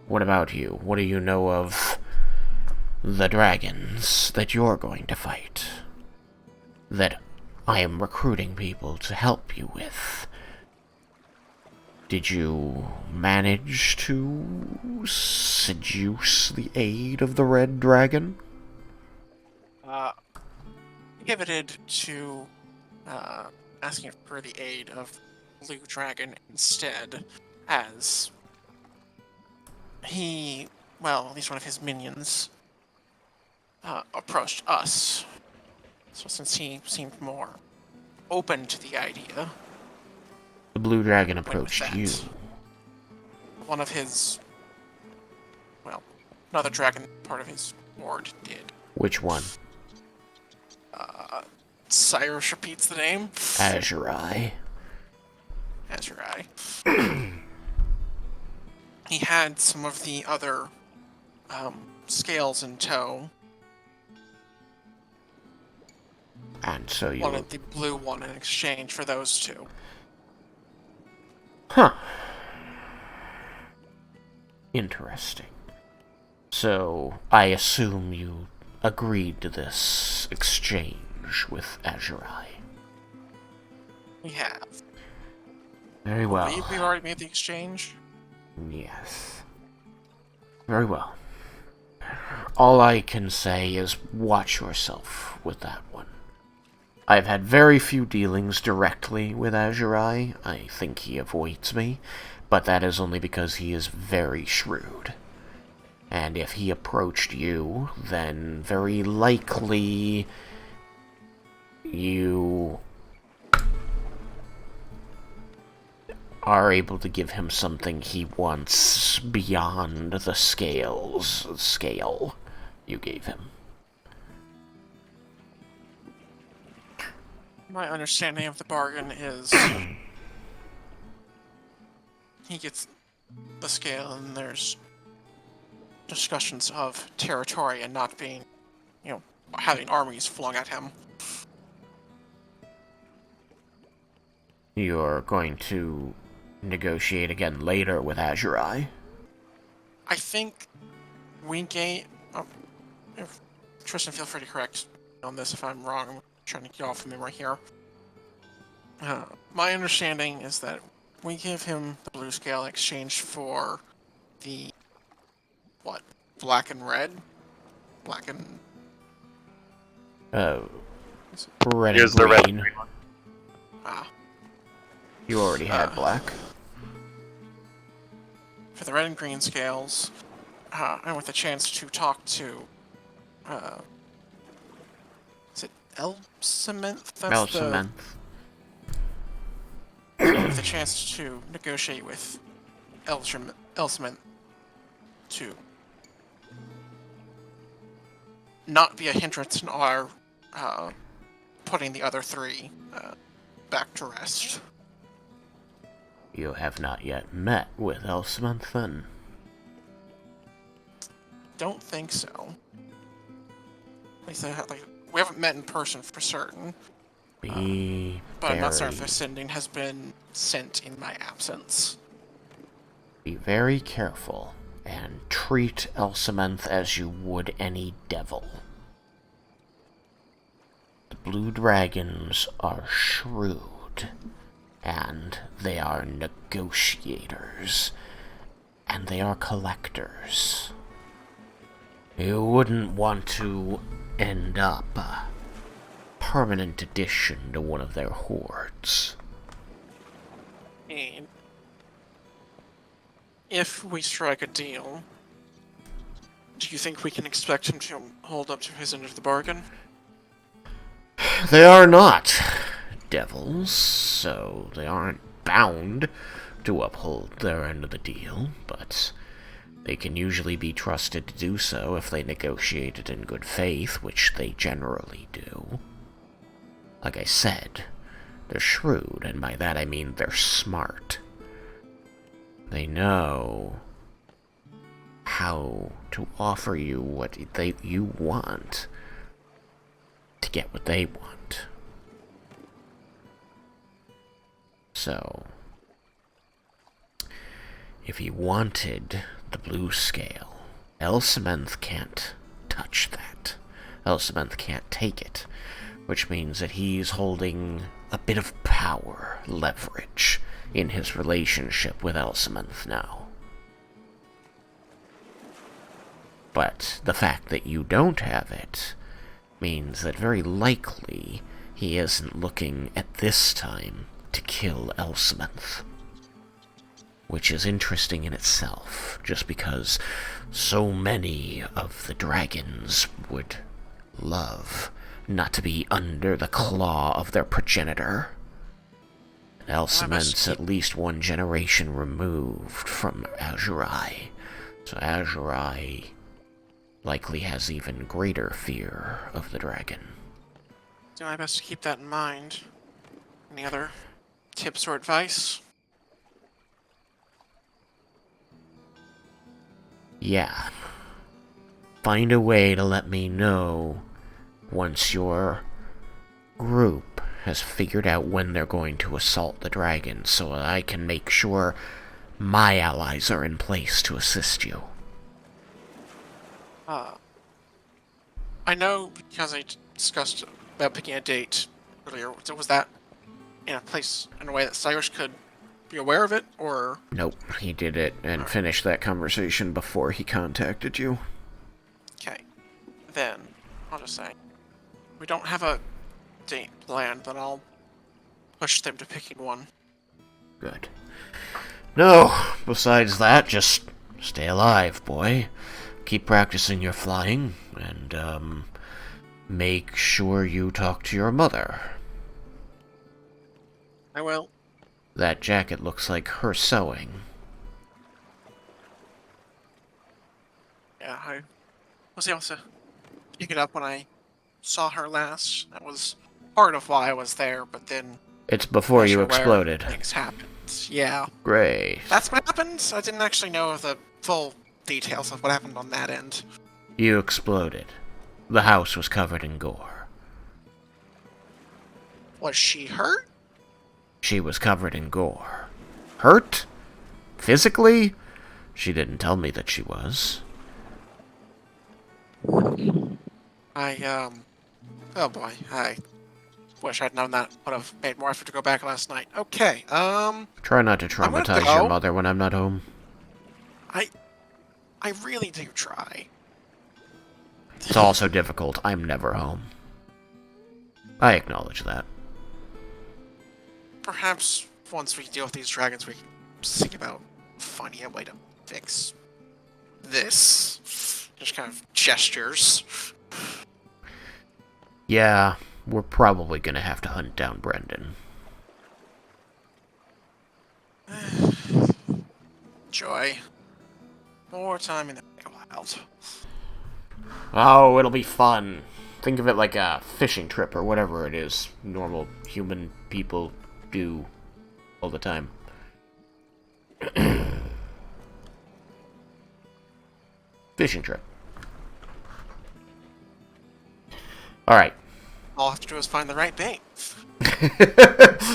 What about you? What do you know of the dragons that you're going to fight? That I am recruiting people to help you with? Did you manage to seduce the aid of the red dragon? Pivoted to asking for the aid of Blue Dragon instead, as he, well, at least one of his minions, approached us. So since he seemed more open to the idea, The blue dragon went with approached that. you. One of his, well, another dragon part of his ward did. Which one? Cyrus repeats the name. Azurai. Azurai. He had some of the other scales in tow. And so you... Wanted the blue one in exchange for those two. Huh. Interesting. So, I assume you agreed to this exchange with Azurai. We have. Very well. We've already made the exchange. Yes. Very well. All I can say is watch yourself with that one. I've had very few dealings directly with Azurai. I think he avoids me, but that is only because he is very shrewd. And if he approached you, then very likely you are able to give him something he wants beyond the scale you gave him. My understanding of the bargain is he gets the scale and there's discussions of territory and not being, having armies flung at him. You're going to negotiate again later with Azurai? I think we gain. If Tristan, feel free to correct on this if I'm wrong. I'm trying to get off of memory here. My understanding is that we give him the blue scale in exchange for the black and red, black and red Here's and the red green. and green one. You already had black. For the red and green scales, and with a chance to talk to, is it Elcement? That's Elcement. with a chance to negotiate with Elcement to not be a hindrance in our putting the other three back to rest. You have not yet met with Elcement, then? Don't think so. At least we haven't met in person for certain. But I'm not certain if a sending has been sent in my absence. Be very careful and treat Elcement as you would any devil. The blue dragons are shrewd, and they are negotiators, and they are collectors. You wouldn't want to end up a permanent addition to one of their hordes. And if we strike a deal, do you think we can expect him to hold up to his end of the bargain? They are not devils, so they aren't bound to uphold their end of the deal, but they can usually be trusted to do so if they negotiate it in good faith, which they generally do. Like I said, they're shrewd, and by that I mean they're smart. They know how to offer you what you want to get what they want. So, if he wanted the blue scale, Elsamenth can't touch that. Elsamenth can't take it, which means that he's holding a bit of power, leverage, in his relationship with Elsamenth now. But the fact that you don't have it means that very likely he isn't looking at this time to kill Elsamenth. Which is interesting in itself, just because so many of the dragons would love not to be under the claw of their progenitor. Elsamenth's at least one generation removed from Azurai, so Azurai likely has even greater fear of the dragon. Do my best to keep that in mind. Any other tips or advice? Yeah. Find a way to let me know once your group has figured out when they're going to assault the dragon, so that I can make sure my allies are in place to assist you. I know because I discussed about picking a date earlier. So was that in a place, in a way that Cyrus could be aware of it, or? Nope, he did it and finished that conversation before he contacted you. Okay, then I'll just say we don't have a date planned, but I'll push them to picking one. Good. No, besides that, just stay alive, boy. Keep practicing your flying, and, make sure you talk to your mother. I will. That jacket looks like her sewing. Yeah, I was able to pick it up when I saw her last. That was part of why I was there, but then... It's before you exploded. Things happened. Yeah. Great. That's what happened? I didn't actually know the full details of what happened on that end. You exploded. The house was covered in gore. Was she hurt? She was covered in gore. Hurt? Physically? She didn't tell me that she was. Oh boy, I wish I'd known that. Would have made more effort to go back last night. Okay, Try not to traumatize your mother when I'm not home. I really do try. It's also difficult. I'm never home. I acknowledge that. Perhaps once we deal with these dragons, we can think about finding a way to fix this. Just kind of gestures. Yeah, we're probably gonna have to hunt down Brendan. Joy. More time in the wild. Oh, it'll be fun. Think of it like a fishing trip or whatever it is normal human people do all the time. Fishing trip. Alright. All I have to do is find the right bait.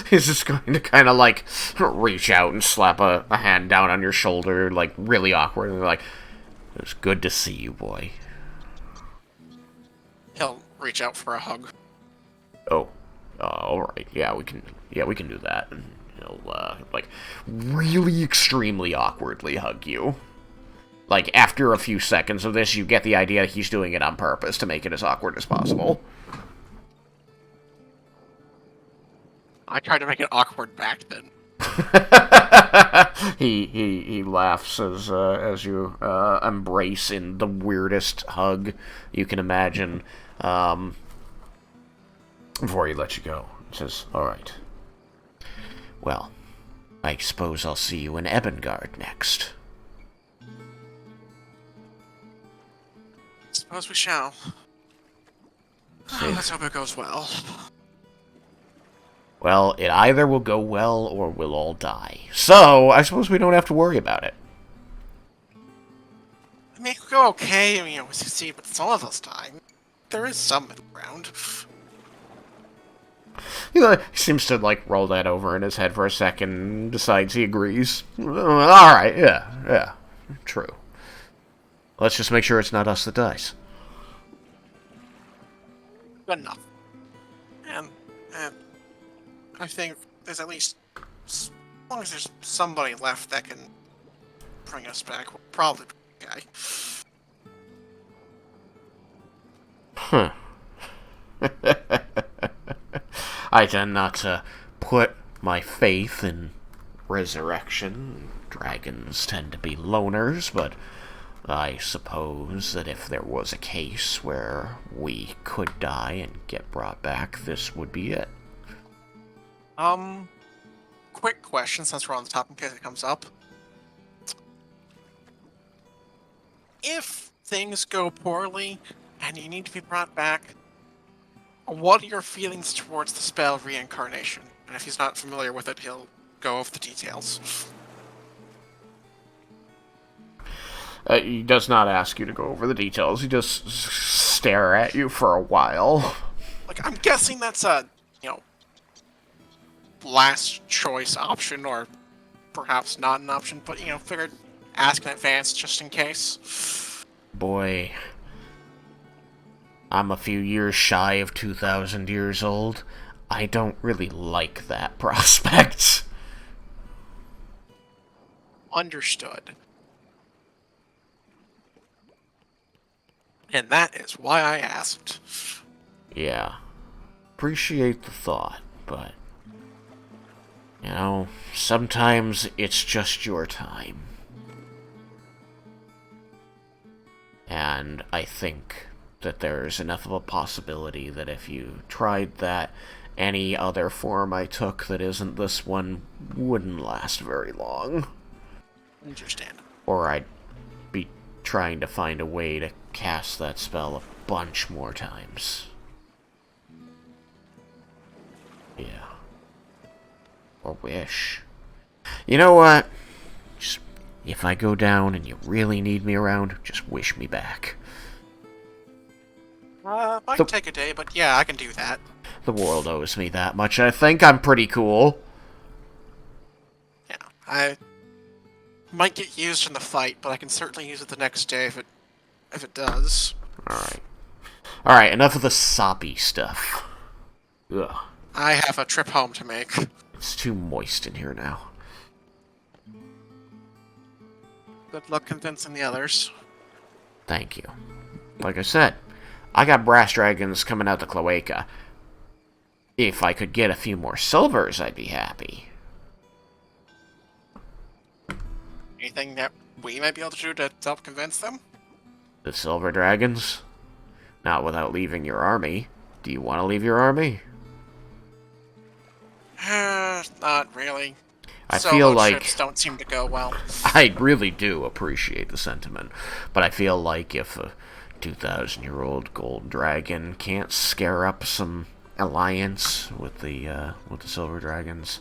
He's just going to kind of like reach out and slap a hand down on your shoulder, like really awkward, and like, "It's good to see you, boy." He'll reach out for a hug. Oh, all right. Yeah, we can do that. And he'll like really extremely awkwardly hug you. Like after a few seconds of this, you get the idea he's doing it on purpose to make it as awkward as possible. I tried to make it awkward back then. he laughs as you embrace in the weirdest hug you can imagine. before he lets you go. He says, alright. Well, I suppose I'll see you in Ebengard next. Suppose we shall. See. Let's hope it goes well. Well, it either will go well or we'll all die. So, I suppose we don't have to worry about it. I mean, it could go okay, we succeed, but some of us die. There is some middle ground. He seems to, roll that over in his head for a second, decides he agrees. Alright, yeah, true. Let's just make sure it's not us that dies. Good enough. And I think there's at least, as long as there's somebody left that can bring us back, we'll probably be okay. Huh. I tend not to put my faith in resurrection. Dragons tend to be loners, but I suppose that if there was a case where we could die and get brought back, this would be it. Quick question, since we're on the top in case it comes up. If things go poorly and you need to be brought back, what are your feelings towards the spell reincarnation? And if he's not familiar with it, he'll go over the details. He does not ask you to go over the details. He just stare at you for a while. I'm guessing that's a, last choice option, or perhaps not an option, but, figured ask in advance just in case. Boy, I'm a few years shy of 2,000 years old. I don't really like that prospect. Understood. And that is why I asked. Yeah. Appreciate the thought, but... sometimes it's just your time. And I think that there's enough of a possibility that if you tried that, any other form I took that isn't this one wouldn't last very long. Understand. Or I'd be trying to find a way to cast that spell a bunch more times. Yeah. Or wish. You know what? Just, if I go down and you really need me around, just wish me back. Might take a day, but yeah, I can do that. The world owes me that much. I think I'm pretty cool. Yeah, I might get used in the fight, but I can certainly use it the next day if it does. Alright, enough of the soppy stuff. Ugh. I have a trip home to make. It's too moist in here now. Good luck convincing the others. Thank you. Like I said, I got brass dragons coming out the cloaca. If I could get a few more silvers, I'd be happy. Anything that we might be able to do to help convince them? The silver dragons? Not without leaving your army. Do you want to leave your army? Not really. I feel like trips don't seem to go well. I really do appreciate the sentiment, but I feel like if a 2,000-year-old gold dragon can't scare up some alliance with the silver dragons,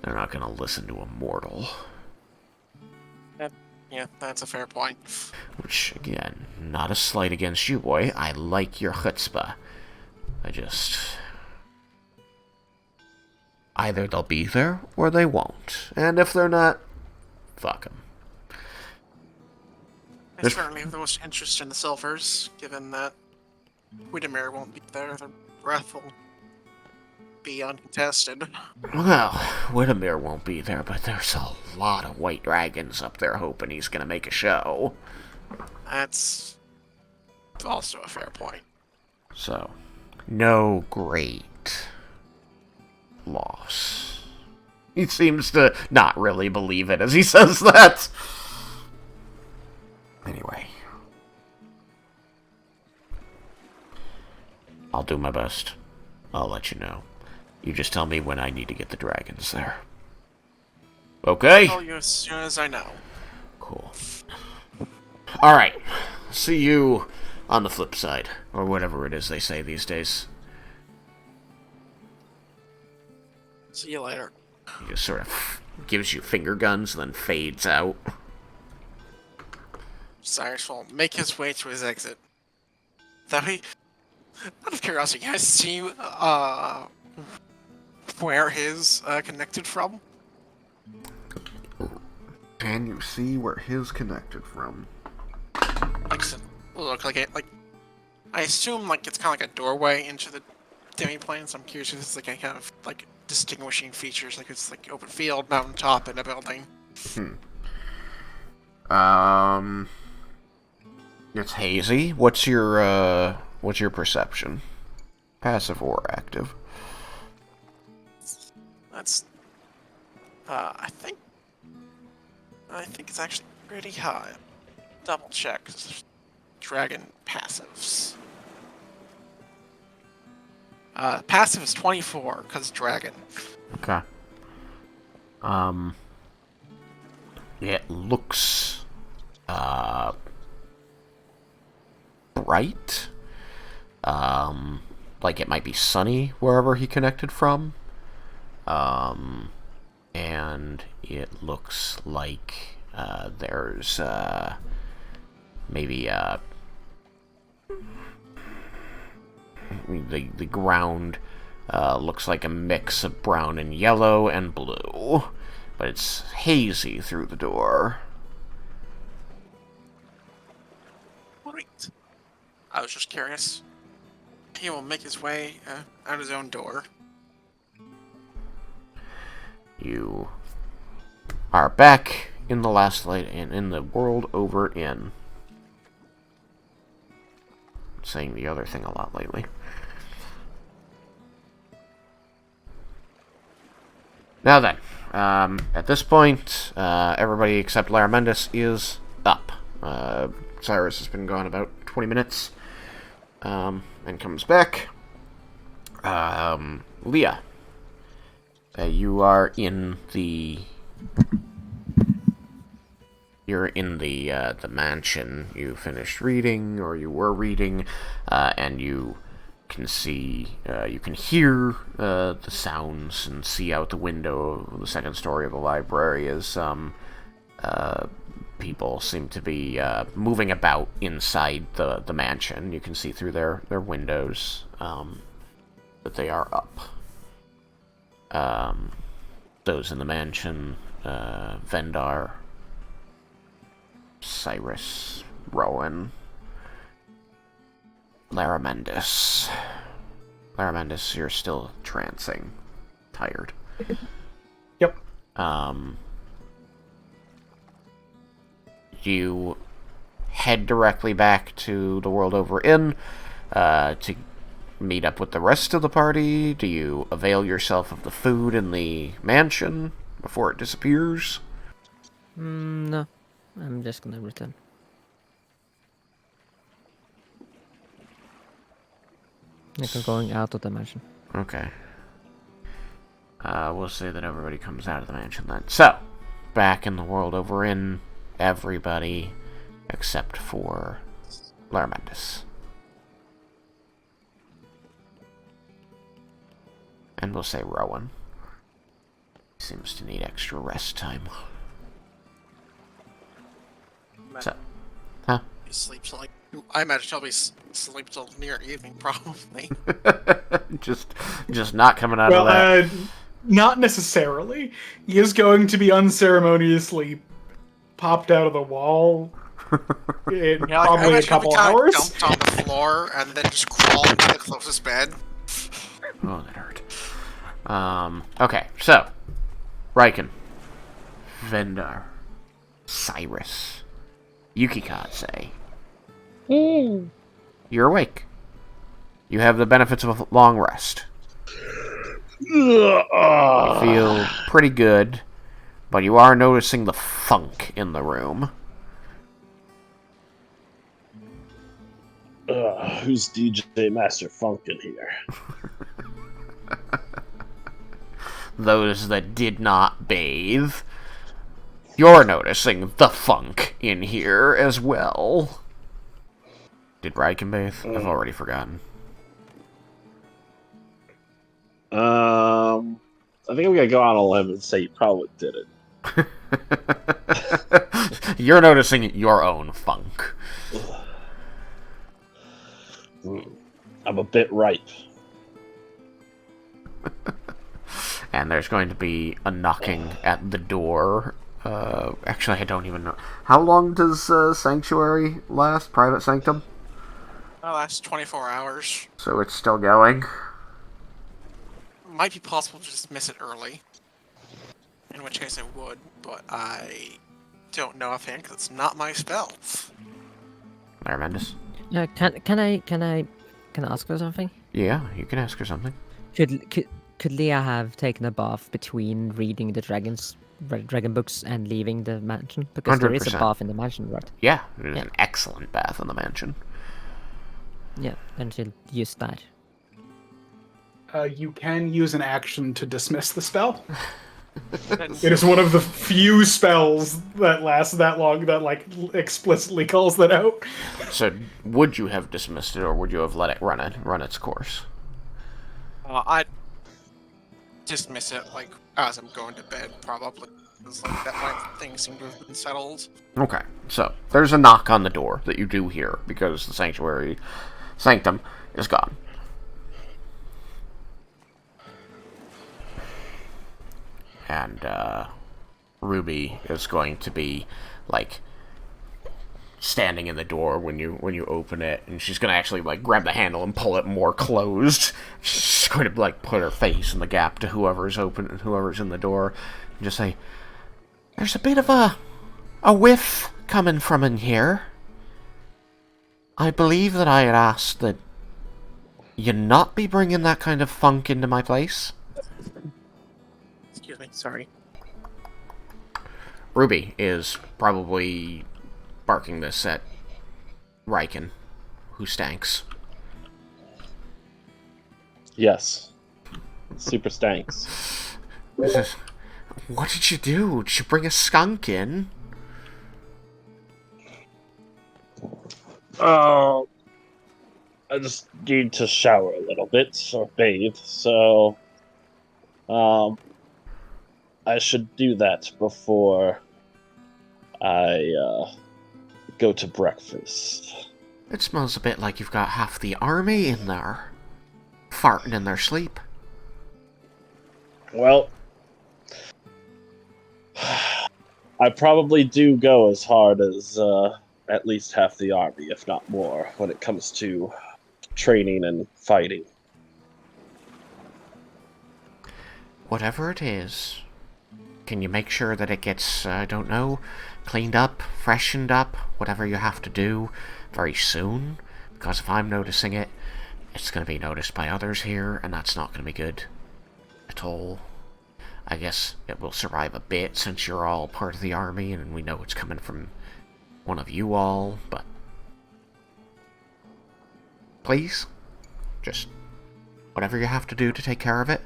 they're not gonna listen to a mortal. Yeah, that's a fair point. Which, again, not a slight against you, boy. I like your chutzpah. Either they'll be there, or they won't. And if they're not, fuck them. I certainly have the most interest in the silvers, given that Widemir won't be there. The breath will be uncontested. Well, Widemir won't be there, but there's a lot of white dragons up there hoping he's gonna make a show. That's also a fair point. So, no great loss. He seems to not really believe it as he says that. Anyway. I'll do my best. I'll let you know. You just tell me when I need to get the dragons there. Okay? Tell you as soon as I know. Cool. Alright. See you on the flip side. Or whatever it is they say these days. See you later. He just sort of gives you finger guns and then fades out. Cyrus will make his way to his exit. That we, out of curiosity, you guys see where his connected from? Can you see where his connected from? Look like it. Like, I assume like it's kind of like a doorway into the demi-plane. So I'm curious if it's like any kind of like distinguishing features, like it's like open field, mountaintop, and a building. It's hazy. What's your perception? Passive or active? That's. I think it's actually pretty high. Double check. 'Cause there's dragon passives. Passive is 24 because dragon. Okay. It looks bright. Like it might be sunny wherever he connected from. And it looks like there's maybe the ground looks like a mix of brown and yellow and blue, but it's hazy through the door. Right. I was just curious. He will make his way out his own door. You are back in the last light and in the world over in. Saying the other thing a lot lately. Now then, at this point, everybody except Laramendus is up. Cyrus has been gone about 20 minutes, and comes back. Leah, you are in the... You're in the mansion. You finished reading, or you were reading, and you can see, you can hear the sounds and see out the window of the second story of the library as people seem to be moving about inside the mansion. You can see through their windows that they are up. Those in the mansion, Vendar, Cyrus, Rowan, Laramendus. Laramendus, you're still trancing. Tired. Yep. You head directly back to the World Over Inn to meet up with the rest of the party. Do you avail yourself of the food in the mansion before it disappears? No. I'm just gonna return. Like I'm going out of the mansion. Okay. We'll say that everybody comes out of the mansion then. So, back in the World Over in, everybody except for Laramendus. And we'll say Rowan. Seems to need extra rest time. So, huh? He sleeps like... I imagine he'll be sleep till near evening, probably. just not coming out of that. Not necessarily. He is going to be unceremoniously popped out of the wall in probably a couple hours. Dumped on the floor and then just crawled to the closest bed. Oh, that hurt. Okay, so Raiken, Vendar, Cyrus, Yukikaze. You're awake. You have the benefits of a long rest. You feel pretty good, but you are noticing the funk in the room. Who's DJ Master Funk in here? those that did not bathe, you're noticing the funk in here as well. Did Raiken bathe? I've already forgotten. I think I'm gonna go on a limb and say you probably didn't. You're noticing your own funk. I'm a bit ripe. And there's going to be a knocking at the door. Actually, I don't even know. How long does Sanctuary last? Private Sanctum? That lasts 24 hours. So it's still going? Might be possible to dismiss it early. In which case I would, but I don't know offhand because it's not my spell. Larmendus? Yeah, can I ask her something? Yeah, you can ask her something. Could Leah have taken a bath between reading the dragon books and leaving the mansion? Because there is a 100%. bath in the mansion, right? Yeah, there's an excellent bath in the mansion. Yeah, then she'll use that. You can use an action to dismiss the spell. It is one of the few spells that lasts that long that explicitly calls that out. So, would you have dismissed it, or would you have let it run its course? I'd dismiss it as I'm going to bed, probably. Because things seem to have been settled. Okay, so there's a knock on the door that you do hear because the Sanctuary Sanctum is gone. And Ruby is going to be standing in the door when you open it, and she's gonna actually grab the handle and pull it more closed. She's going to put her face in the gap to whoever's in the door, and just say, "There's a bit of a whiff coming from in here. I believe that I had asked that you not be bringing that kind of funk into my place." Excuse me, sorry. Ruby is probably barking this at Raiken, who stanks. Yes. Super stanks. What did you do? Did you bring a skunk in? Oh, I just need to shower a little bit or bathe, so I should do that before I go to breakfast. It smells a bit like you've got half the army in there, farting in their sleep. Well, I probably do go as hard as at least half the army, if not more, when it comes to training and fighting. Whatever it is, can you make sure that it gets, cleaned up, freshened up, whatever you have to do, very soon? Because if I'm noticing it, it's going to be noticed by others here, and that's not going to be good at all. I guess it will survive a bit since you're all part of the army, and we know it's coming from one of you all, but please, just whatever you have to do to take care of it.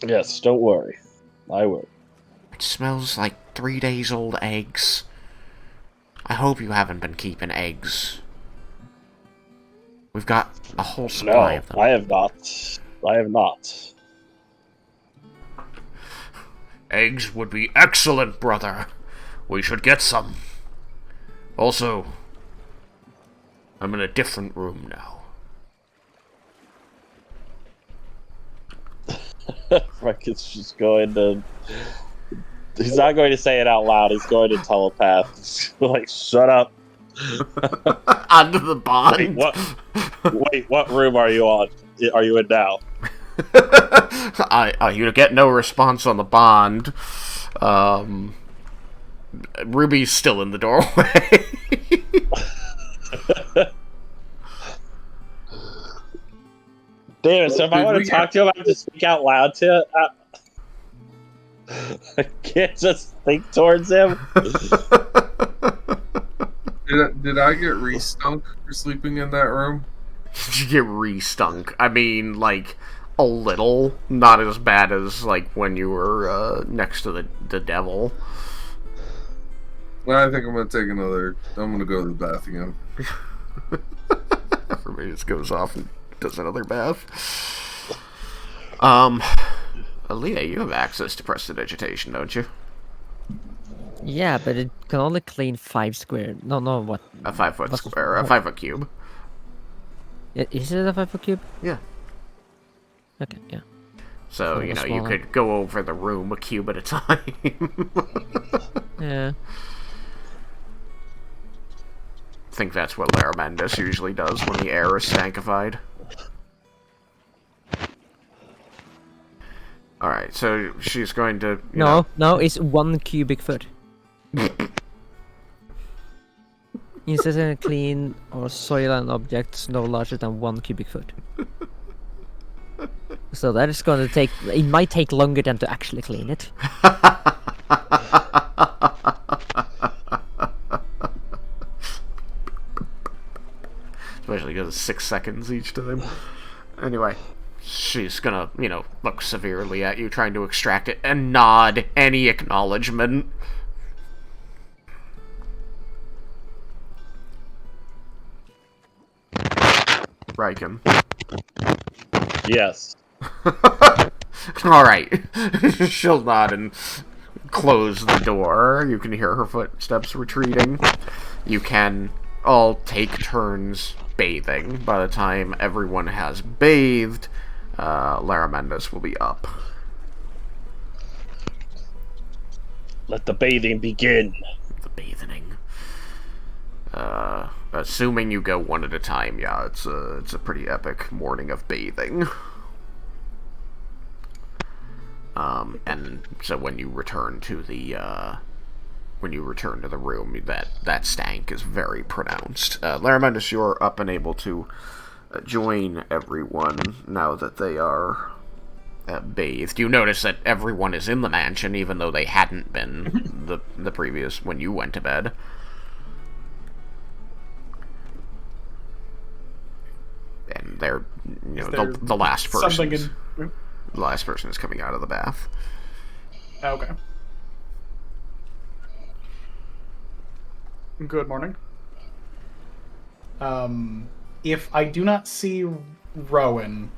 Yes, don't worry. I will. It smells like 3 days old eggs. I hope you haven't been keeping eggs. We've got a whole supply of them. I have not. I have not. Eggs would be excellent, brother. We should get some. Also, I'm in a different room now. Raiken's just going to... He's not going to say it out loud. He's going to telepath. Shut up. Under the bond. Wait, what room are you on? Are you in now? You get no response on the bond. Ruby's still in the doorway. Damn it, so if I want to talk to him, I have to speak out loud to it. I can't just think towards him. Did I get re-stunk for sleeping in that room? Did you get re-stunk? I mean, a little. Not as bad as, like, when you were next to the devil. Well, I think I'm gonna take another. I'm gonna go to the bath again. Everybody just goes off and does another bath. Aaliyah, you have access to prestidigitation, don't you? Yeah, but it can only clean 5 square. No, what? A 5-foot What's- square, a 5-foot cube. Is it a 5-foot cube? Yeah. Okay, yeah. So, Kinda you know, you smaller. could go over the room a cube at a time. Yeah. I think that's what Laramandus usually does when the air is stankified. Alright, so she's going to... you know- No, it's 1 cubic foot. Instant clean or soil and objects no larger than 1 cubic foot. So that is going to take. It might take longer than to actually clean it. Especially because it's 6 seconds each time. Anyway, she's gonna, you know, look severely at you, trying to extract it, and nod any acknowledgement. Raiken. Yes. Alright. She'll nod and close the door. You can hear her footsteps retreating. You can all take turns bathing. By the time everyone has bathed, Laramandus will be up. Let the bathing begin. The bathing. Assuming you go one at a time, yeah, it's a pretty epic morning of bathing. And so when you return to the room, that stank is very pronounced. Laramandus, you're up and able to join everyone now that they are bathed. You notice that everyone is in the mansion, even though they hadn't been the previous when you went to bed. And they're, you know, the last person. The last person is coming out of the bath. Okay. Good morning. If I do not see Rowan,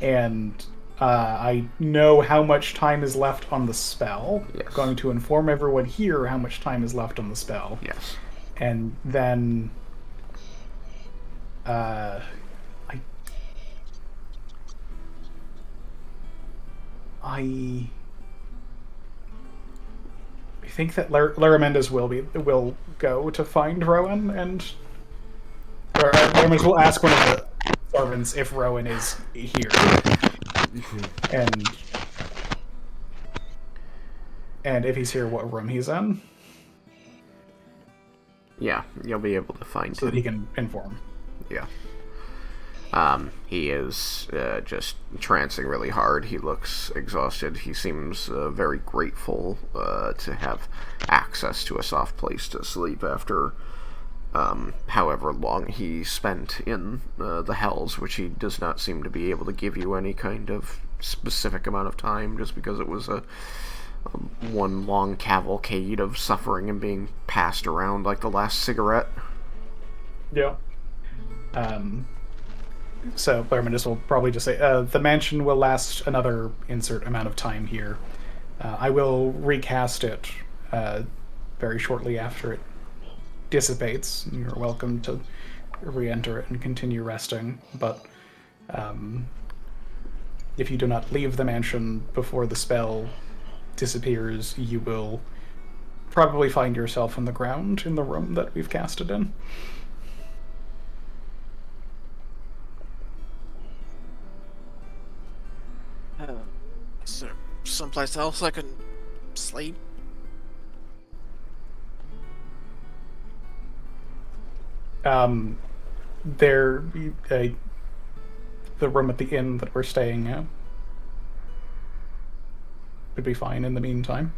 and I know how much time is left on the spell, Yes. I'm going to inform everyone here how much time is left on the spell. Yes. And then I think that Laramandus will go to find Rowan, and or Laramandus will ask one of the servants if Rowan is here, and if he's here, what room he's in, Yeah, you'll be able to find so him. that he can inform. Yeah. He is just trancing really hard. He looks exhausted. He seems very grateful to have access to a soft place to sleep after however long he spent in the hells, which he does not seem to be able to give you any kind of specific amount of time, just because it was a one long cavalcade of suffering and being passed around like the last cigarette. Yeah. So Laramandus will probably just say, the mansion will last another insert amount of time here. I will recast it very shortly after it dissipates. You're welcome to re-enter it and continue resting, but if you do not leave the mansion before the spell disappears, you will probably find yourself on the ground in the room that we've cast it in. Is there someplace else I can sleep? The room at the inn that we're staying at would be fine in the meantime.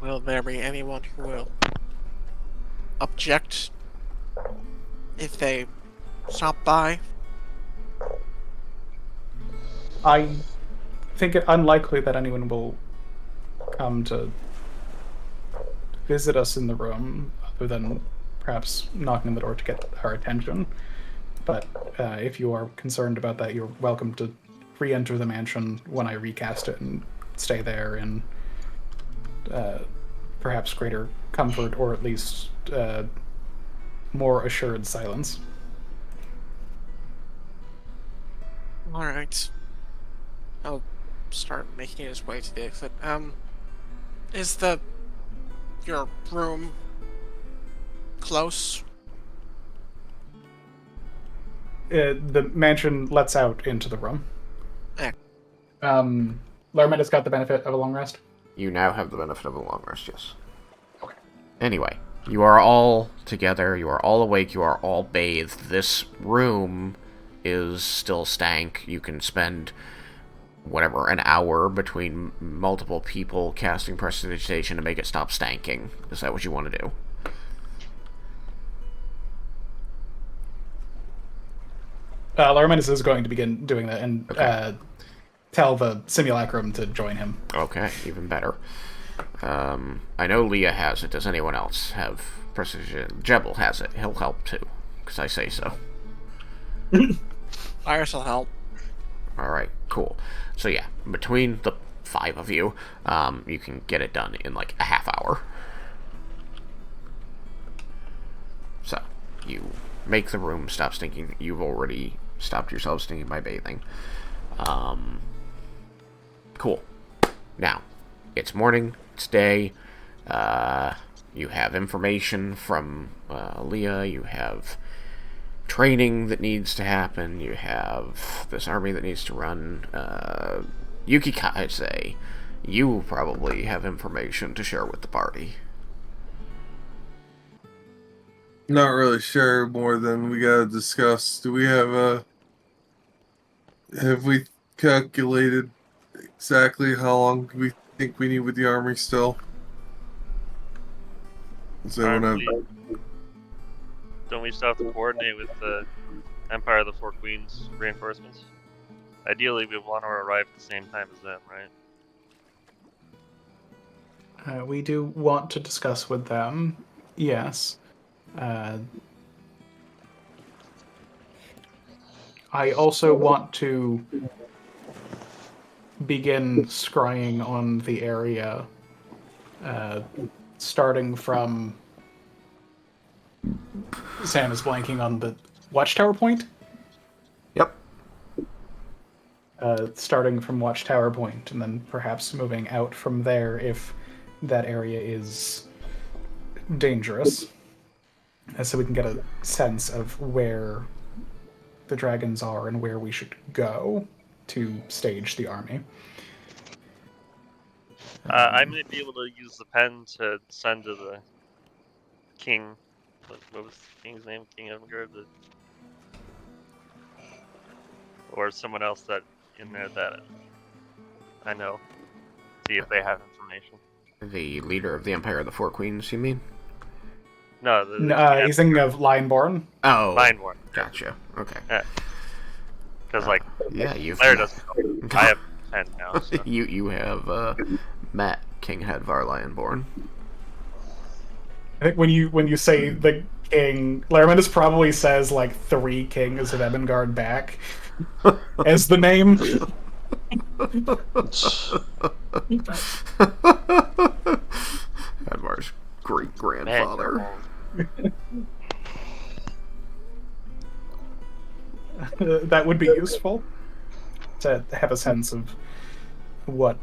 Will there be anyone who will object if they stop by? I think it unlikely that anyone will come to visit us in the room, other than perhaps knocking on the door to get our attention. But if you are concerned about that, you're welcome to re-enter the mansion when I recast it and stay there in perhaps greater comfort, or at least more assured silence. All right. I'll start making his way to the exit. Is your room close? The mansion lets out into the room. Yeah. Larmet got the benefit of a long rest. You now have the benefit of a long rest, yes. Okay. Anyway, you are all together, you are all awake, you are all bathed. This room is still stank. You can spend, whatever, an hour between multiple people casting prestidigitation to make it stop stanking. Is that what you want to do? Laramentis is going to begin doing that and Okay. Tell the simulacrum to join him. Okay, even better. I know Leah has it. Does anyone else have precision? Jebel has it. He'll help too, because I say so. Iris will help. Alright, cool. So yeah, between the 5 of you, you can get it done in like a half hour. So, you make the room stop stinking. You've already stopped yourself stinking by bathing. Cool. Now, it's morning, it's day, you have information from Leah, you have training that needs to happen, you have this army that needs to run. Yukikaze, you probably have information to share with the party. Not really sure more than we gotta discuss. Do we have we calculated exactly how long we think we need with the army still? Does anyone have... Don't we still have to coordinate with the Empire of the Four Queens reinforcements? Ideally, we want to arrive at the same time as them, right? We do want to discuss with them, yes. I also want to begin scrying on the area, starting from... Sam is blanking on the Watchtower Point? Yep. Starting from Watchtower Point, and then perhaps moving out from there if that area is dangerous. So we can get a sense of where the dragons are and where we should go to stage the army. I might be able to use the pen to send to the king. What was the king's name? King Evangard? Or someone else that in there that I know. See if they have information. The leader of the Empire of the Four Queens, you mean? No, He's thinking of Lineborn. Oh, Lineborn. Gotcha. Okay. Yeah. Because like, yeah, you've Claire doesn't know. I have 10 now. So. you have Matt Kinghead Varlionborn. I think when you say the king, Laramentis probably says like 3 kings of Evangard back as the name. Advar's great grandfather. That would be useful to have a sense of what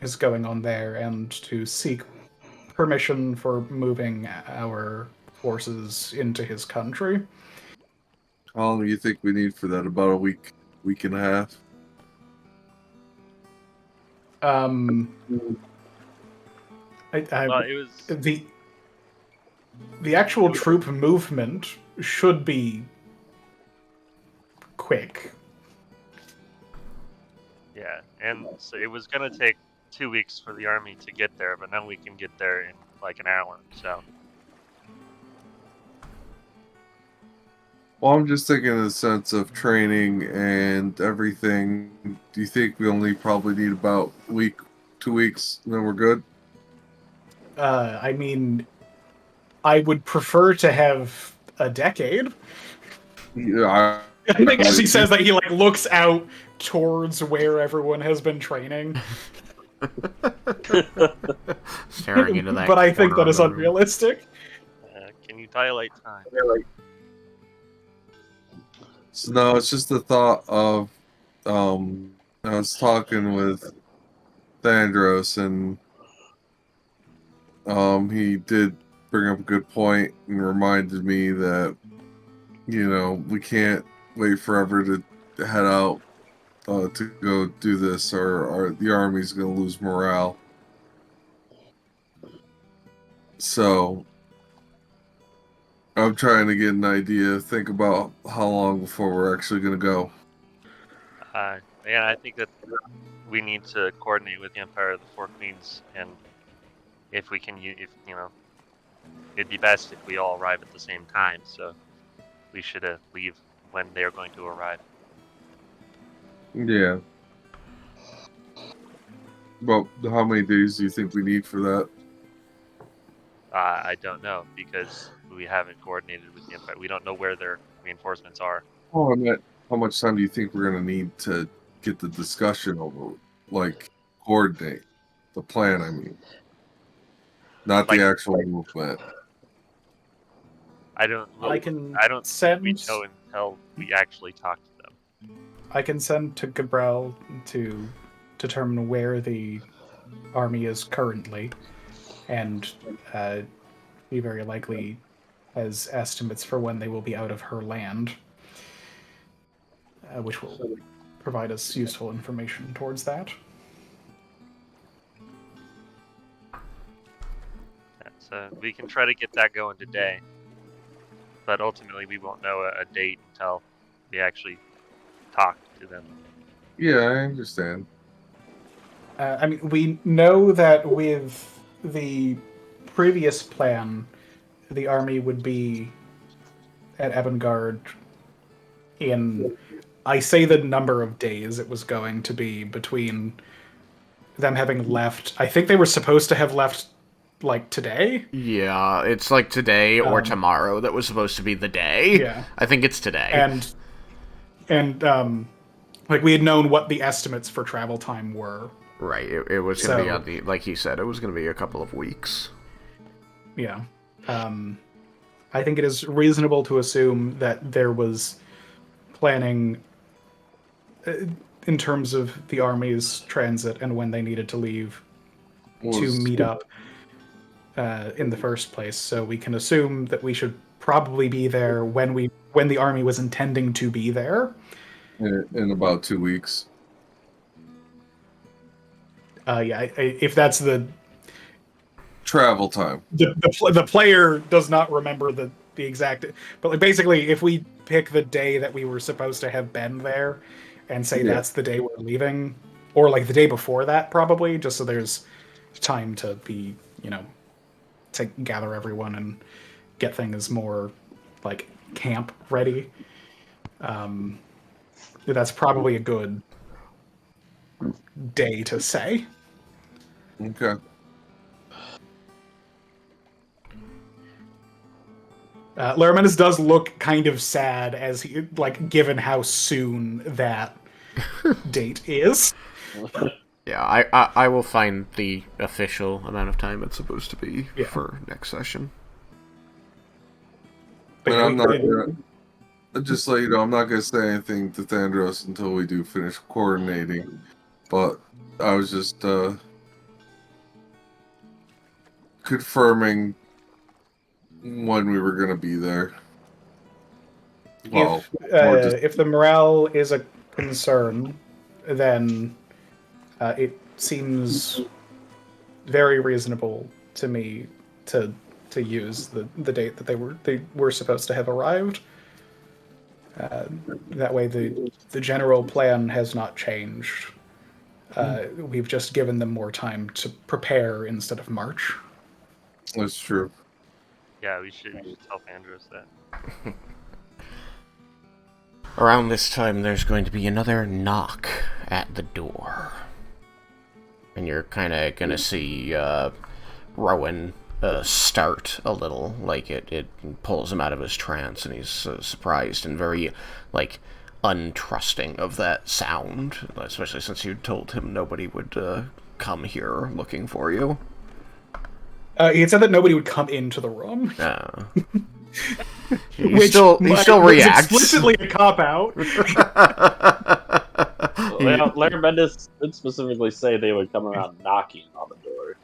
is going on there and to seek permission for moving our forces into his country. How long do you think we need for that? About a week and a half? It was the actual troop movement should be quick. Yeah, and so it was gonna take 2 weeks for the army to get there, but now we can get there in like an hour. So Well, I'm just thinking in the sense of training and everything. Do you think we only probably need about a week, 2 weeks, and then we're good? I mean, I would prefer to have a decade. Yeah, I think as he says that, he like looks out towards where everyone has been training. Staring into that. But I think corner that of is the room. unrealistic. Can you dilate time? So no, it's just the thought of I was talking with Thandros, and he did bring up a good point and reminded me that we can't wait forever to head out to go do this, or the army's gonna lose morale. So I'm trying to get an idea, think about how long before we're actually gonna go. Yeah, I think that we need to coordinate with the Empire of the Four Queens, and if we can, it'd be best if we all arrive at the same time. So we should leave when they're going to arrive. Yeah. Well, how many days do you think we need for that? I don't know because we haven't coordinated with the Empire. We don't know where their reinforcements are. Oh, I meant, how much time do you think we're gonna need to get the discussion over? Like, coordinate the plan. I mean, not the actual movement. I don't. I can I don't send. think we know until we actually talk to them. I can send to Gabriel to determine where the army is currently, and he very likely has estimates for when they will be out of her land, which will provide us useful information towards that. So we can try to get that going today, but ultimately we won't know a date until we actually talk to them. Yeah, I understand. I mean, we know that with the previous plan, the army would be at Ebengard in, I say the number of days it was going to be between them having left. I think they were supposed to have left like today. Yeah, it's like today or tomorrow that was supposed to be the day. Yeah. I think it's today. And like we had known what the estimates for travel time were. Right, it was going to be on the, like he said, it was going to be a couple of weeks. Yeah. I think it is reasonable to assume that there was planning in terms of the army's transit and when they needed to leave to meet up in the first place. So we can assume that we should probably be there when the army was intending to be there. In about 2 weeks. If that's the travel time. The player does not remember the exact, but like basically, if we pick the day that we were supposed to have been there, and say that's the day we're leaving, or like the day before that, probably, just so there's time to be, to gather everyone and get things more like camp ready. That's probably a good day to say. Okay. Laraminus does look kind of sad as he, like, given how soon that date is. Yeah, I will find the official amount of time it's supposed to be for next session. But I'm not gonna, just so you know, I'm not gonna say anything to Thandros until we do finish coordinating. But I was just confirming when we were gonna be there. Well, if the morale is a concern, then it seems very reasonable to me to use the date that they were supposed to have arrived. That way, the general plan has not changed. We've just given them more time to prepare instead of march. That's true. Yeah, we should tell Andros that. Around this time, there's going to be another knock at the door. And you're kind of going to see Rowan start a little, like it pulls him out of his trance, and he's surprised and very, like, untrusting of that sound, especially since you told him nobody would come here looking for you. He had said that nobody would come into the room. He still reacts. Explicitly a cop-out. Larry Bendis did specifically say they would come around knocking on the door.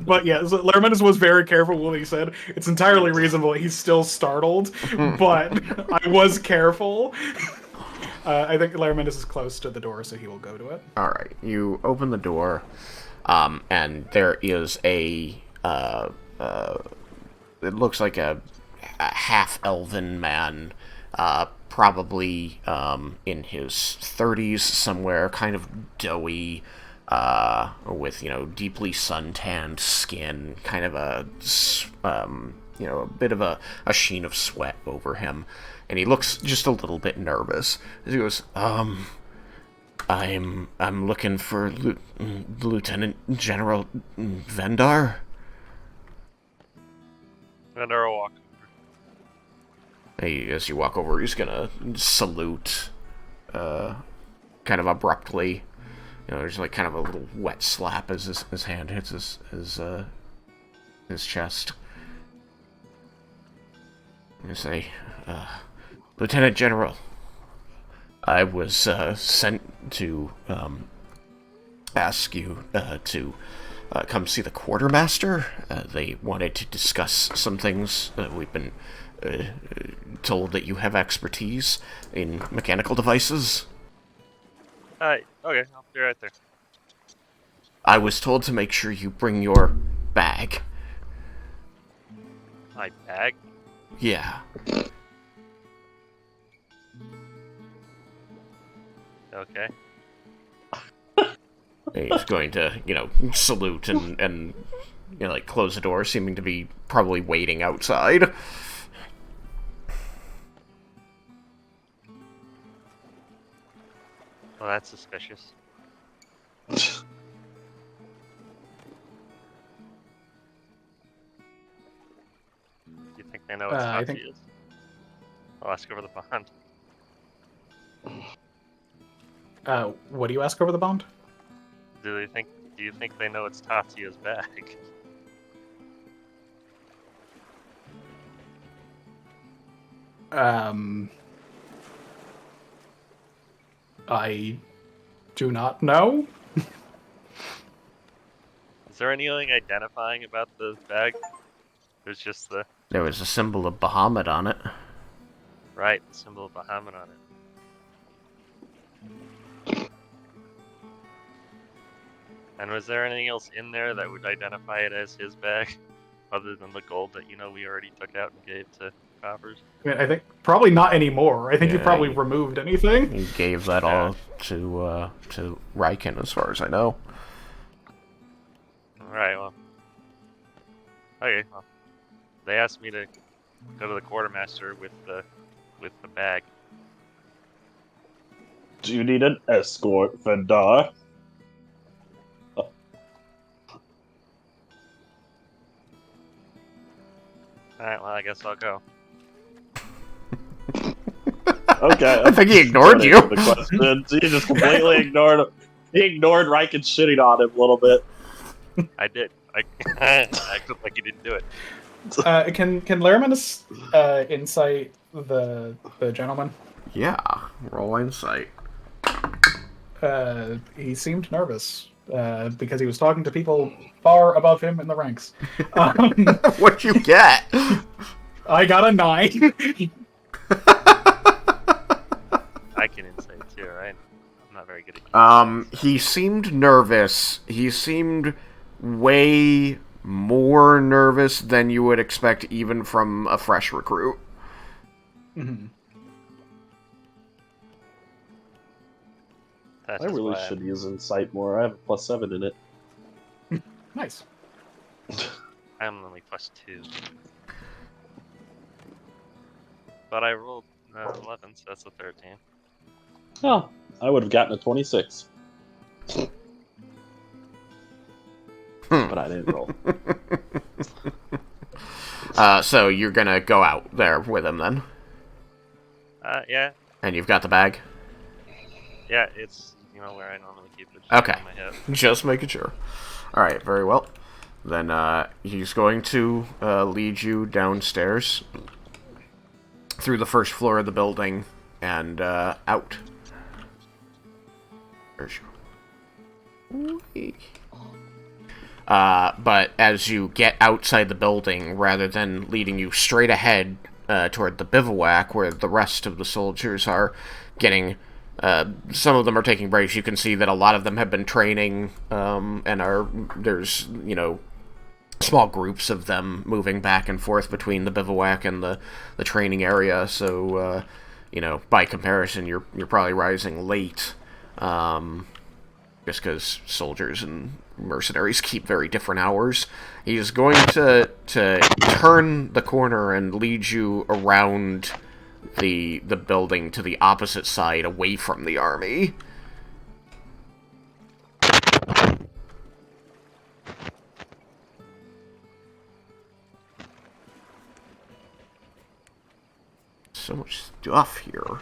But yeah, so Larry Bendis was very careful when he said it's entirely reasonable. He's still startled, but I was careful. I think Larry Bendis is close to the door, so he will go to it. All right, you open the door, and there is a it looks like a half-elven man, probably in his 30s somewhere, kind of doughy, with, deeply suntanned skin, kind of a bit of a sheen of sweat over him, and he looks just a little bit nervous. He goes, I'm looking for Lieutenant General Vendar. Vendar will walk over. As you walk over, he's gonna salute, kind of abruptly. There's like kind of a little wet slap as his hand hits his chest. You say, Lieutenant General, I was sent to ask you to come see the quartermaster. They wanted to discuss some things. We've been told that you have expertise in mechanical devices. Okay, I'll be right there. I was told to make sure you bring your bag. My bag? Yeah. Okay. He's going to, salute and close the door, seeming to be probably waiting outside. Well, that's suspicious. Do you think they know what Nazi is? I'll ask over the bond. What do you ask over the bond? Do you think they know it's Tatsuya's bag? I do not know. Is there anything identifying about the bag? There's just the... There was a symbol of Bahamut on it. Right, the symbol of Bahamut on it. And was there anything else in there that would identify it as his bag? Other than the gold that, we already took out and gave to coppers? I think probably not anymore. I think you Yeah, probably removed anything. He gave that all to Raiken, as far as I know. Alright, well. Okay, well. They asked me to go to the quartermaster with the bag. Do you need an escort, Vendar? Alright, well, I guess I'll go. Okay. I think he ignored you. The question. He just completely ignored him. He ignored Raiken shitting on him a little bit. I did. I acted like he didn't do it. Can Laraminus insight the gentleman? Yeah, roll insight. He seemed nervous because he was talking to people far above him in the ranks. What'd you get? I got a 9. I can insight too, right? I'm not very good at He seemed nervous. He seemed way more nervous than you would expect even from a fresh recruit. Mm-hmm. I really should use insight more. I have a +7 in it. Nice. I'm only +2. But I rolled 11, so that's a 13. Oh, I would have gotten a 26. But I didn't roll. So you're gonna go out there with him then? Yeah. And you've got the bag? Yeah, it's, where I normally keep it. Okay. On my hip. Just making sure. Alright, very well. Then he's going to lead you downstairs through the first floor of the building and out. Where's your... but as you get outside the building, rather than leading you straight ahead toward the bivouac where the rest of the soldiers are getting... some of them are taking breaks. You can see that a lot of them have been training, and there's, small groups of them moving back and forth between the bivouac and the training area. So, by comparison, you're probably rising late, just because soldiers and mercenaries keep very different hours. He's going to turn the corner and lead you around the building to the opposite side, away from the army. So much stuff here.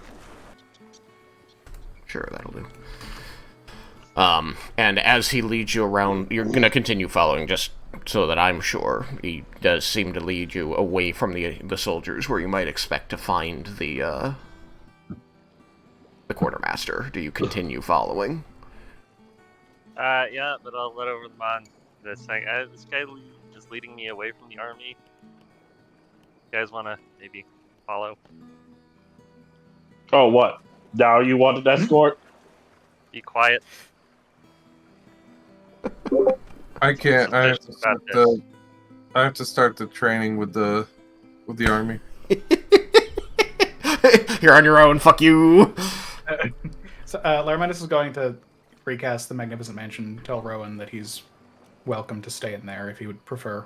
Sure, that'll do. And as he leads you around, you're gonna continue following, just so that I'm sure. He does seem to lead you away from the soldiers, where you might expect to find the quartermaster. Do you continue following? Yeah, but I'll let over the bond. This guy is leading me away from the army. You guys want to maybe follow? Oh, what? Now you want an escort? Be quiet. I can't. I have to start the training with the army. You're on your own. Fuck you. So, Laramentis is going to recast the Magnificent Mansion, tell Rowan that he's welcome to stay in there if he would prefer,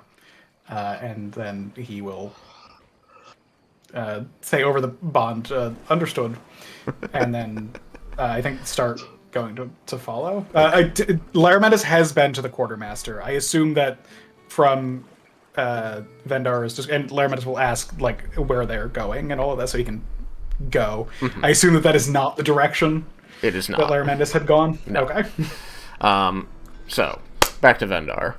and then he will say over the bond, understood, and then I think start going to follow. Laramentis has been to the quartermaster. I assume that from Vendar is just, and Laramentis will ask like where they're going and all of that, so he can go. Mm-hmm. I assume that is not the direction. It is not. That Laramentis had gone. No. Okay. So back to Vendar.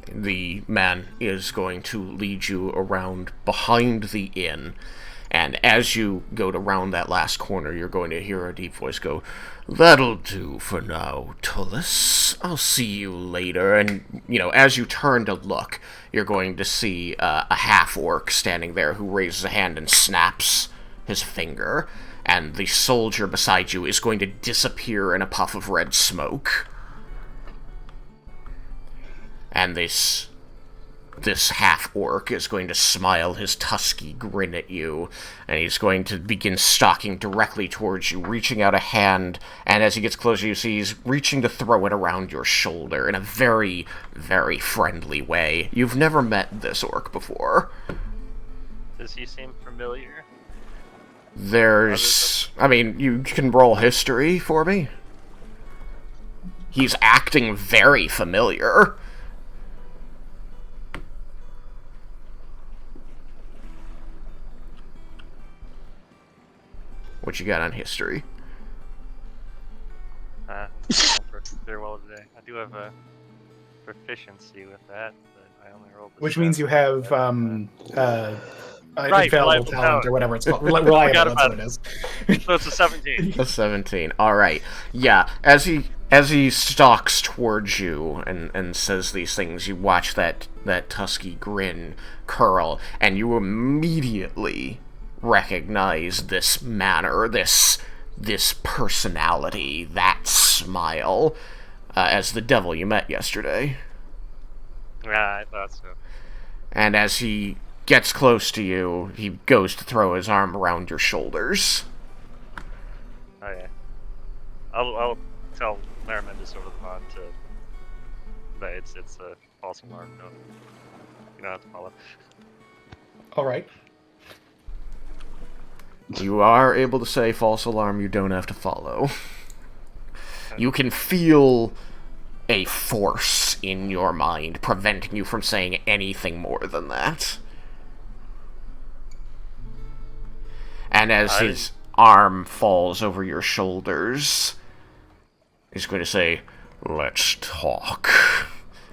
The man is going to lead you around behind the inn, and as you go to round that last corner, you're going to hear a deep voice go, "That'll do for now, Tullus. I'll see you later." And, as you turn to look, you're going to see a half-orc standing there who raises a hand and snaps his finger, and the soldier beside you is going to disappear in a puff of red smoke. And this half-orc is going to smile his tusky grin at you, and he's going to begin stalking directly towards you, reaching out a hand, and as he gets closer, you see he's reaching to throw it around your shoulder in a very, very friendly way. You've never met this orc before. Does he seem familiar? You can roll history for me. He's acting very familiar. What you got on history? Very well today. I do have a proficiency with that, but I only rolled. Which means you have right, infallible talent or whatever it's called. Reliable, that's what it is. So it's a 17. A 17. All right. Yeah. As he stalks towards you and says these things, you watch that tusky grin curl, and you immediately recognize this manner, this personality, that smile, as the devil you met yesterday. Yeah, I thought so. And as he gets close to you, he goes to throw his arm around your shoulders. Oh yeah. I'll tell Laramentis over the pond that it's a false alarm. No, you don't have to follow. All right. You are able to say false alarm you don't have to follow. You can feel a force in your mind preventing you from saying anything more than that. And as his arm falls over your shoulders, he's going to say, "Let's talk."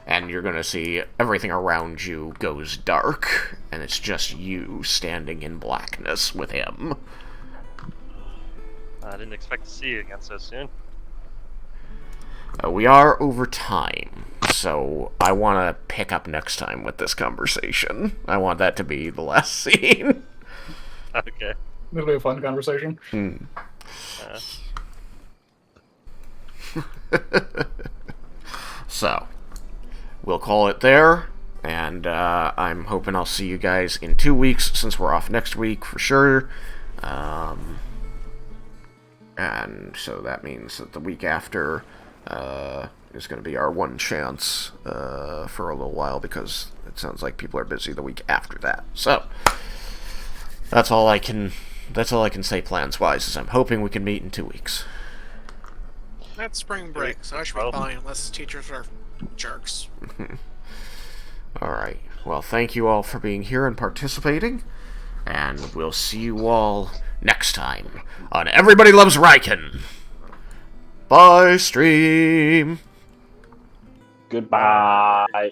And you're going to see everything around you goes dark, and it's just you standing in blackness with him. I didn't expect to see you again so soon. We are over time, so I want to pick up next time with this conversation. I want that to be the last scene. Okay. It'll be a fun conversation. So, we'll call it there, and I'm hoping I'll see you guys in 2 weeks, since we're off next week for sure. And so that means that the week after is going to be our one chance for a little while, because it sounds like people are busy the week after that. So that's all I can say plans wise, is I'm hoping we can meet in 2 weeks. That's spring break, so I should be fine unless teachers are jerks. Alright, well, thank you all for being here and participating, and we'll see you all next time on Everybody Loves Raiken. Bye, stream! Goodbye.